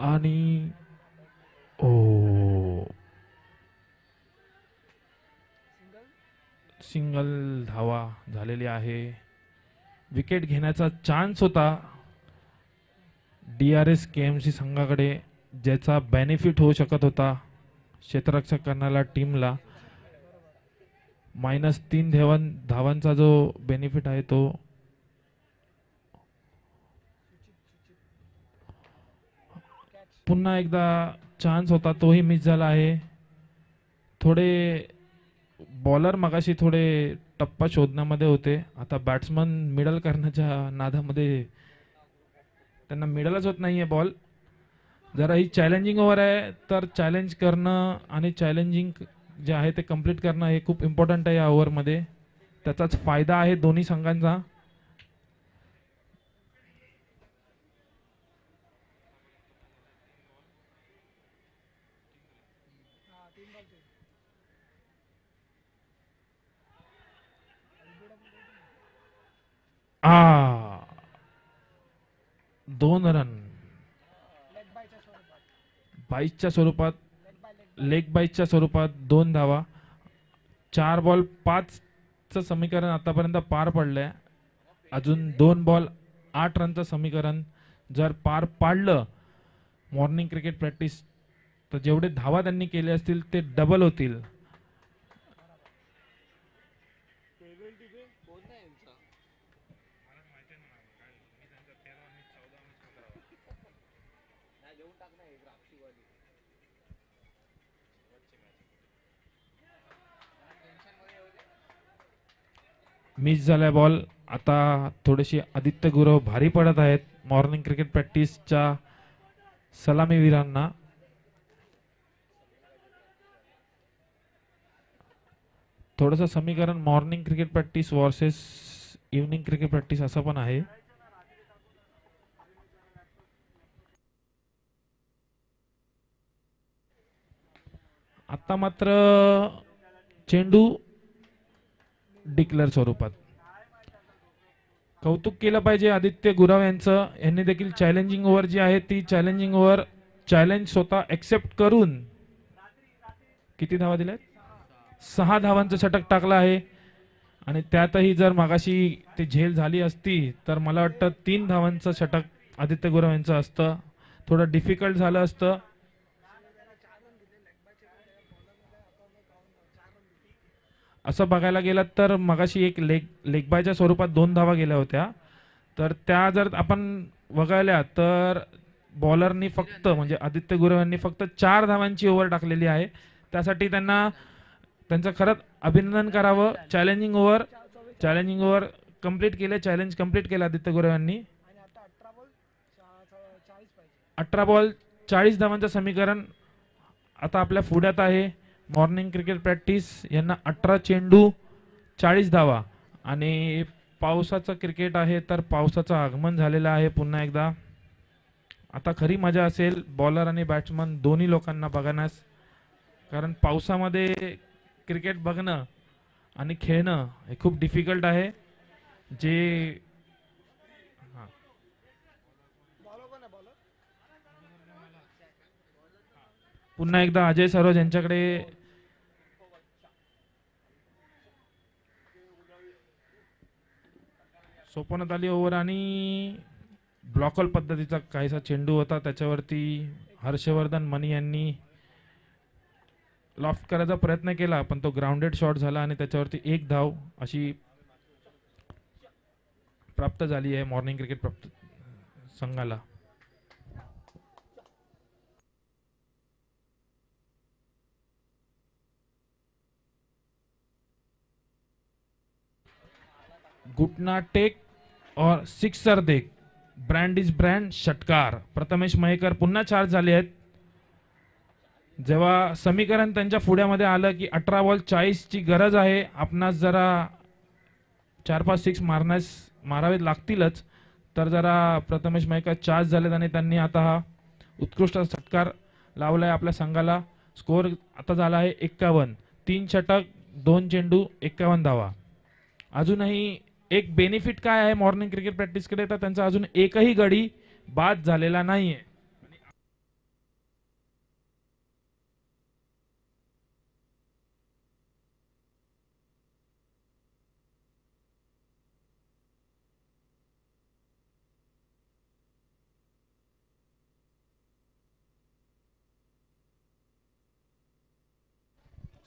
आणि ओ सिंगल धावा झालेली आहे. विकेट घेण्याचा चान्स होता DRS KMC संघाकडे, ज्याचा बेनिफिट होऊ शकत होता क्षेत्ररक्षक करणाऱ्या टीमला. -3 धावांचा जो बेनिफिट आहे तो पुन्हा एकदा चान्स होता, तोही मिस झाला आहे. थोडे बॉलर मगाशी थोडे टप्पा शोधण्यामध्ये होते. आता बॅट्समन मिडल करण्याच्या नादामध्ये त्यांना मिडलच होत नाहीये बॉल. जरा ही चॅलेंजिंग ओव्हर आहे तर चॅलेंज करणं आणि चॅलेंजिंग जे आहे ते कंप्लीट करणं हे खूप इम्पॉर्टंट आहे या ओव्हरमध्ये. त्याचाच फायदा आहे दोन्ही संघांचा. आ 2 रन बाईसच्या स्वरूपात, लेग बाईसच्या स्वरूपात 2 धावा. 4 बॉल 5चं समीकरण आतापर्यंत पार पडलंय. अजून 2 बॉल 8 रनचं समीकरण जर पार पाडलं मॉर्निंग क्रिकेट प्रॅक्टिस तर जेवढे धावा त्यांनी केले असतील ते डबल होतील. मिस झालाय बॉल. आता थोडेसे आदित्य गुरव भारी पडत आहेत मॉर्निंग क्रिकेट प्रॅक्टिसच्या सलामीवीरांना. थोडंसं समीकरण morning cricket practice versus evening cricket practice असं पण आहे. आता मात्र चेंडू डिक्लेअर स्वरूपात. कौतुक केलं पाहिजे आदित्य गुरव यांचं. यांनी देखील चॅलेंजिंग ओव्हर जी आहे ती चॅलेंजिंग ओव्हर चॅलेंज स्वतः एक्सेप्ट करून किती धावा दिल्यात, 6 धावांचं षटक टाकलं आहे. आणि त्यातही जर मागाशी ती झेल झाली असती तर मला वाटतं 3 धावांचं षटक आदित्य गुरव यांचं असतं. थोडं डिफिकल्ट झालं असतं. असं बघायला गेलं तर मगाशी एक लेग बायच्या स्वरूपात 2 धावा गेल्या होत्या. तर त्या जर आपण बघायला तर बॉलरनी फक्त म्हणजे आदित्य गुरव यांनी फक्त 4 धावांची ओव्हर टाकलेली आहे. त्यासाठी त्यांचं खरंच अभिनंदन करावं. चॅलेंजिंग ओव्हर कंप्लीट केले, चॅलेंज कंप्लीट केलं आदित्य गुरव यांनी. 18 बॉल 40 धावांचं समीकरण आता आपल्या पुढ्यात आहे. मॉर्निंग क्रिकेट प्रॅक्टिस यांना 18 चेंडू 40 धावा. आणि पावसाचं क्रिकेट आहे तर पावसाचं आगमन झालेलं आहे पुन्हा एकदा. आता खरी मजा असेल बॉलर आणि बॅट्समन दोन्ही लोकांना बघण्यास, कारण पावसामध्ये क्रिकेट बघणं आणि खेळणं हे खूप डिफिकल्ट आहे. जे पुन्हा एकदा अजय सरोज यांच्याकडे सोपवण्यात आली ओव्हर आणि ब्लॉकल पद्धतीचा काहीसा चेंडू होता. त्याच्यावरती हर्षवर्धन मनी यांनी लॉफ्ट करायचा प्रयत्न केला पण तो ग्राउंडेड शॉट झाला आणि त्याच्यावरती 1 धाव अशी प्राप्त झाली आहे मॉर्निंग क्रिकेट प्राप्त संघाला. घुटना टेक और सिक्सर देख, ब्रँड इज ब्रँड, षटकार. प्रथमेश मयेकर पुन्हा चार्ज झाले आहेत. जेव्हा समीकरण त्यांच्या पुढ्यामध्ये आलं की 18 बॉल 40 ची गरज आहे, आपणास जरा 4-5 सिक्स मारावे लागतीलच, तर जरा प्रथमेश मयेकर चार्ज झालेत आणि त्यांनी आता हा उत्कृष्ट षटकार लावलाय आपल्या संघाला. स्कोअर आता झाला आहे 51. 3 षटक 2 चेंडू 51 धावा. अजूनही एक बेनिफिट काय आहे मॉर्निंग क्रिकेट प्रॅक्टिसकडे, तर त्यांचा अजून एकही गडी बाद झालेला नाहीये.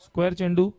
स्क्वेअर चेंडू.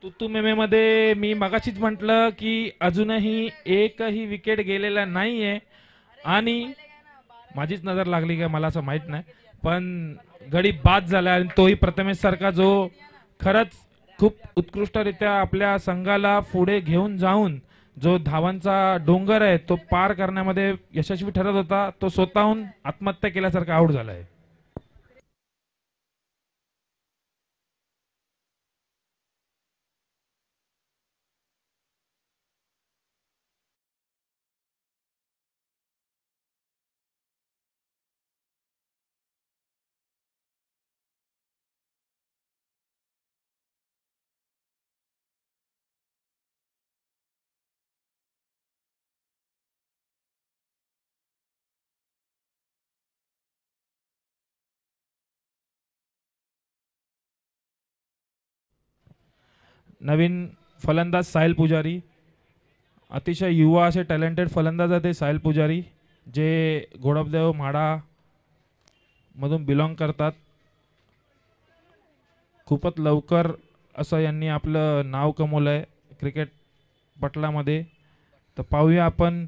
तुतू मेमे मध्ये मी मगाशीच म्हटलं की अजूनही एकही विकेट गेलेला नाहीये आणि माझीच नजर लागली का मला असं माहित नाही, पण गडी बाद झाला आणि तोही प्रथमेश सारखा जो खरंच खूप उत्कृष्टरित्या आपल्या संघाला पुढे घेऊन जाऊन जो धावांचा डोंगर आहे तो पार करण्यामध्ये यशस्वी ठरत होता, तो स्वतःहून आत्महत्या केल्यासारखा आउट झालाय. नवीन फलंदाज साहिल पुजारी, अतिशय युवा असे टॅलेंटेड फलंदाज आहे ते साहिल पुजारी, जे घोडपदेव म्हाडा मधून बिलॉंग करतात. खूपच लवकर असं यांनी आपलं नाव कमवलंय क्रिकेट पटलामध्ये. तर पाहूया आपण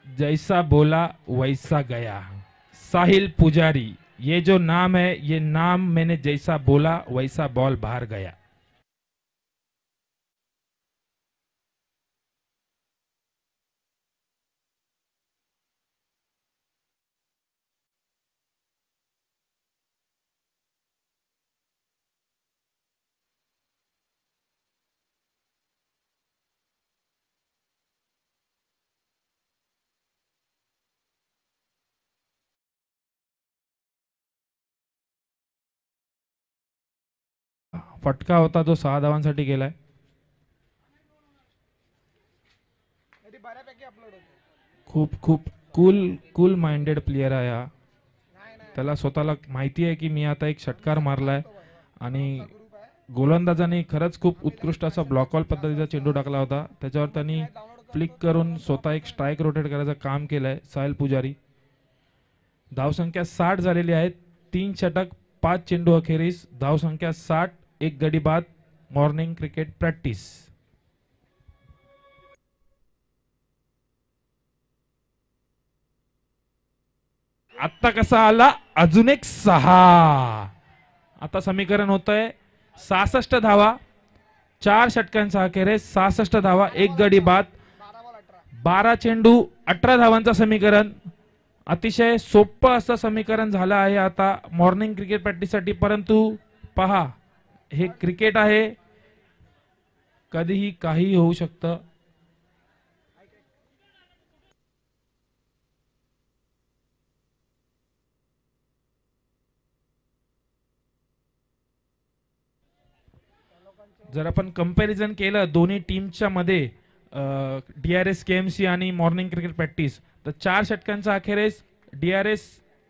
जैसा बोला वैसा गया. साहिल पुजारी, ये जो नाम है, ये नाम मैंने जैसा बोला वैसा बॉल बाहर गया. फटका होता जो 6 धावांसाठी गेलाय. खूप खूप कूल माइंडेड प्लेयर आहे हा. त्याला स्वतःला माहिती आहे की मी आता एक षटकार मारलाय आणि गोलंदाजाने खरंच खूप उत्कृष्ट असा ब्लॉकॉल पद्धतीचा चेंडू टाकला होता, त्याच्यावर त्यांनी फ्लिक करून स्वतः एक स्ट्राईक रोटेट करायचं काम केलंय साहिल पुजारी. धावसंख्या 60 झालेली आहे. 3 षटक 5 चेंडू अखेरीस, धावसंख्या 60, एक गडी बाद. Morning cricket practice. आता कसा आला अजून एक 6. आता समीकरण होतंय 66 धावा, 4 षटकांचा अखेरीस 66 धावा, एक गडी बाद, 12 चेंडू 18 धावांचा समीकरण. अतिशय सोपं असं समीकरण झालं आहे आता मॉर्निंग क्रिकेट प्रॅक्टिससाठी. परंतु पहा, हे क्रिकेट आहे, कधीही काही होऊ शकतं. जर आपण कंपॅरिझन केलं दोन्ही टीमच्या मध्ये DRS KMC आणि मॉर्निंग क्रिकेट प्रॅक्टिस, तर 4 षटकांचा अखेरीस DRS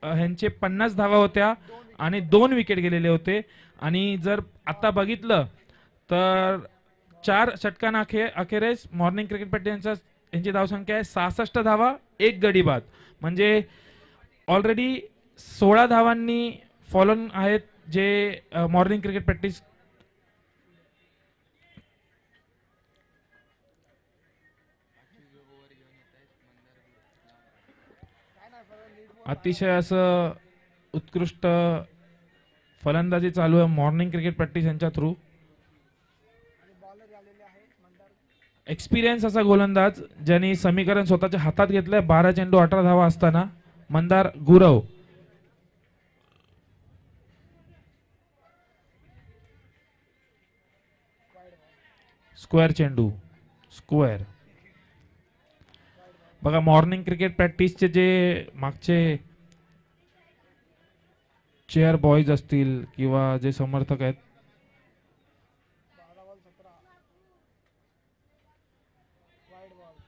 ह्यांचे 50 धावा होत्या आणि 2 विकेट गेलेले होते. आणि जर आता बघितलं तर 4 षटकांना अखेरीस मॉर्निंग क्रिकेट प्रॅक्टिस यांची धावसंख्या आहे 66 धावा, 1 गडी बाद. म्हणजे ऑलरेडी 16 धावांनी फॉलोन आहेत जे मॉर्निंग क्रिकेट प्रॅक्टिस. अतिशय असं उत्कृष्ट फलंदाजी चालू आहे मॉर्निंग क्रिकेट प्रॅक्टिस यांच्या थ्रू. एक्सपिरियन्स असा गोलंदाज ज्यांनी समीकरण स्वतःच्या हातात घेतलंय 12 चेंडू 18 धावा असताना, मंदार गुरव. स्क्वेअर चेंडू, स्क्वेअर. बघा मॉर्निंग क्रिकेट प्रॅक्टिसचे जे मागचे चेअर बॉयज असतील किंवा जे समर्थक आहेत,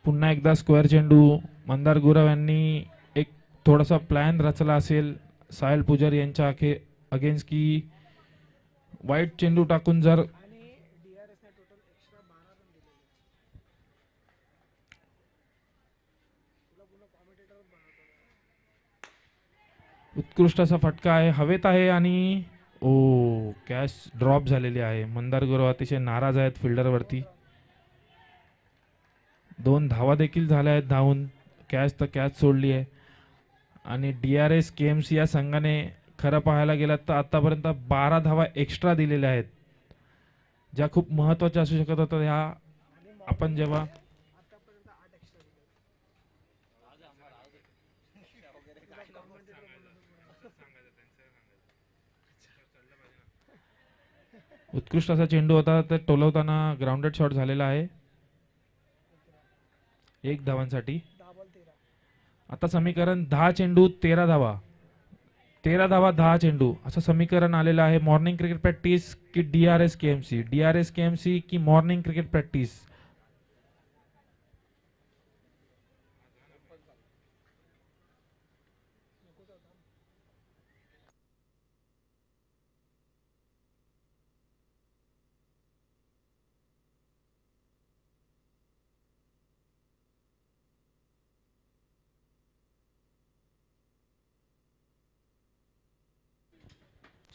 पुन्हा एकदा स्क्वेअर चेंडू. मंदार गुरव यांनी एक थोडासा प्लॅन रचला असेल साहिल पुजारी यांच्या अगेन्स्ट की वाईट चेंडू टाकून जर उत्कृष्ट असा फटका आहे, हवेत आहे आणि ओ कॅच ड्रॉप झालेली आहे. मंदार गुरव अतिशय नाराज आहेत फिल्डरवरती. 2 धावा देखील झाल्या आहेत धावून, कॅच तर कॅच सोडली आहे. आणि DRS KMC या संघाने खरं पाहायला गेलं तर आतापर्यंत 12 धावा एक्स्ट्रा दिलेल्या आहेत, ज्या खूप महत्त्वाच्या असू शकत होत्या. ह्या आपण जेव्हा उत्कृष्ट असा चेंडू होता तर टोलवताना ग्राउंडेड शॉट झालेला आहे 1 धावांसाठी. आता समीकरण 10 चेंडू 13 धावा, 13 धावा 10 चेंडू असं समीकरण आलेलं आहे. मॉर्निंग क्रिकेट प्रॅक्टिस की DRS KMC, DRS KMC की मॉर्निंग क्रिकेट प्रॅक्टिस.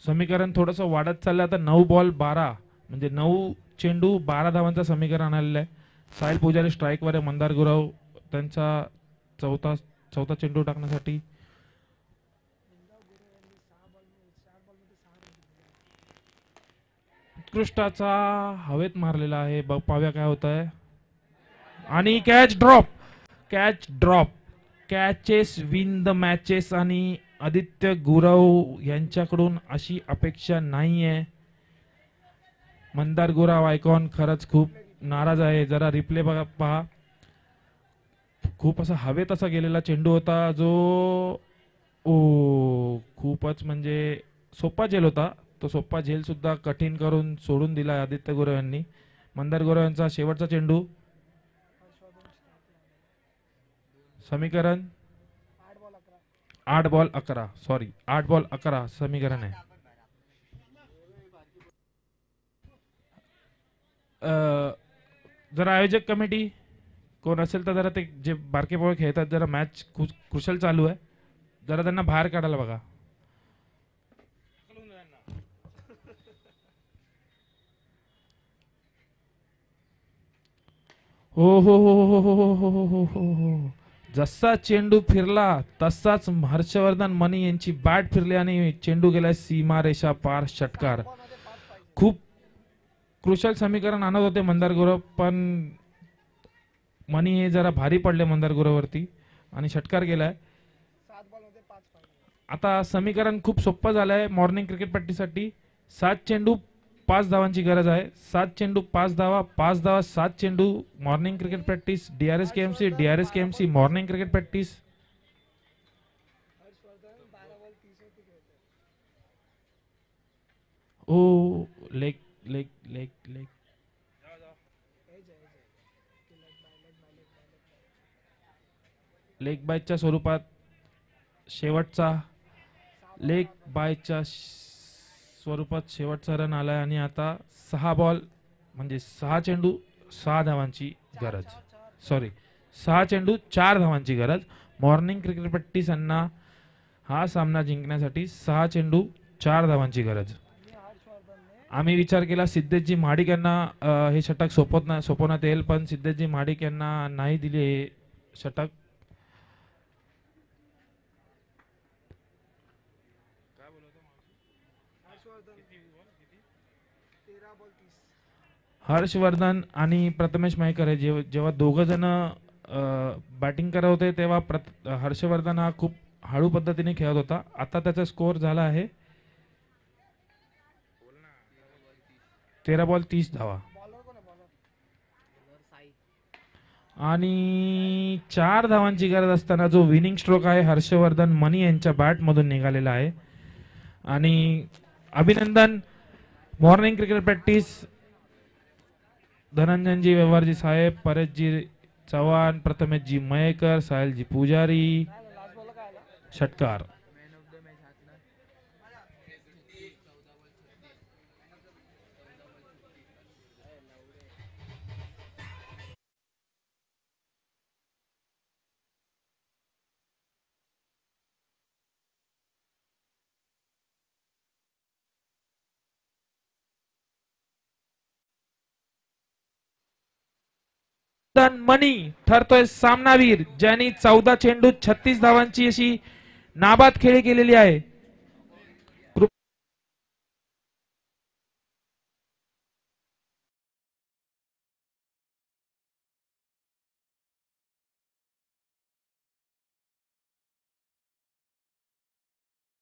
समीकरण थोडंसं वाढत चाललं. आता 9 बॉल 12 म्हणजे 9 चेंडू 12 धावांचं समीकरण आलेलं आहे. साहिल पुजारी स्ट्राईकवर आहे, मंदार गुरव त्यांचा चौथा चेंडू टाकण्यासाठी. उत्कृष्टाचा हवेत मारलेला आहे, पाहूया काय होत आहे. आणि catch drop, catch drop. Catches win the matches आणि आदित्य गुरव यांच्याकडून अशी अपेक्षा नाहीये. मंदार गुरव आयकॉन खरंच खूप नाराज आहे. जरा रिप्ले बघा, पहा. खूप असा हवेत असा गेलेला चेंडू होता जो खूपच म्हणजे सोपा झेल होता. तो सोपा झेल सुद्धा कठीण करून सोडून दिला आदित्य गुरव यांनी. मंदार गुरव यांचा शेवटचा चेंडू. समीकरण 8 बॉल 11, सॉरी 8 बॉल 11 समीकरण आहे. जरा आयोजक कमिटी कोण असेल तर जरा ते जे बारके पोळे खेळतात, जरा मॅच कुशल चालू आहे, जरा त्यांना बाहेर काढायला बघा. हो हो हो हो हो हो हो हो हो हो हो. जसा चेंडू फिरला तसाच हर्षवर्धन मनी यांची बॅट फिरली आणि चेंडू गेला सीमारेषा पार, षटकार. खूप क्रुशल समीकरण आणत होते मंदार गुरव, पण मनी हे जरा भारी पडले मंदार गुरववरती आणि षटकार गेलाय. आता समीकरण खूप सोपं झालंय मॉर्निंग क्रिकेट प्रॅक्टिससाठी. 7 चेंडू 5 धावांची गरज आहे. 7 चेंडू 5 धावा, 5 धावा 7 चेंडू. Morning cricket practice DRS KMC, DRS KMC morning cricket practice. Oh leg leg leg leg leg बायच्या स्वरूपात शेवटचा रन आलाय आणि आता 6 बॉल म्हणजे 6 चेंडू 6 धावांची गरज. 6 चेंडू 4 धावांची गरज. मॉर्निंग क्रिकेट प्रॅक्टिस यांना हा सामना जिंकण्यासाठी 6 चेंडू 4 धावांची गरज. आम्ही विचार केला सिद्धेशजी महाडिक यांना हे षटक सोपवण्यात येईल, पण सिद्धेशजी महाडिक यांना नाही दिले हे षटक. हर्षवर्धन आणि प्रथमेश मयेकर हे जेव्हा दोघं जण बॅटिंग करत होते तेव्हा हर्षवर्धन हा खूप हळू पद्धतीने खेळत होता. आता त्याचा स्कोअर झाला आहे 13 बॉल 30 धावा आणि 4 धावांची गरज असताना जो विनिंग स्ट्रोक आहे हर्षवर्धन मनी यांच्या बॅट मधून निघालेला आहे. आणि अभिनंदन मॉर्निंग क्रिकेट प्रॅक्टिस धनंजयजी व्यवहारजी साहेब, परेशजी चव्हाण, प्रथमेशजी मयेकर, साहिलजी पुजारी, षटकार. मनी ठरतोय सामनावीर, ज्यांनी 14 चेंडू 36 धावांची अशी नाबाद खेळी केलेली आहे.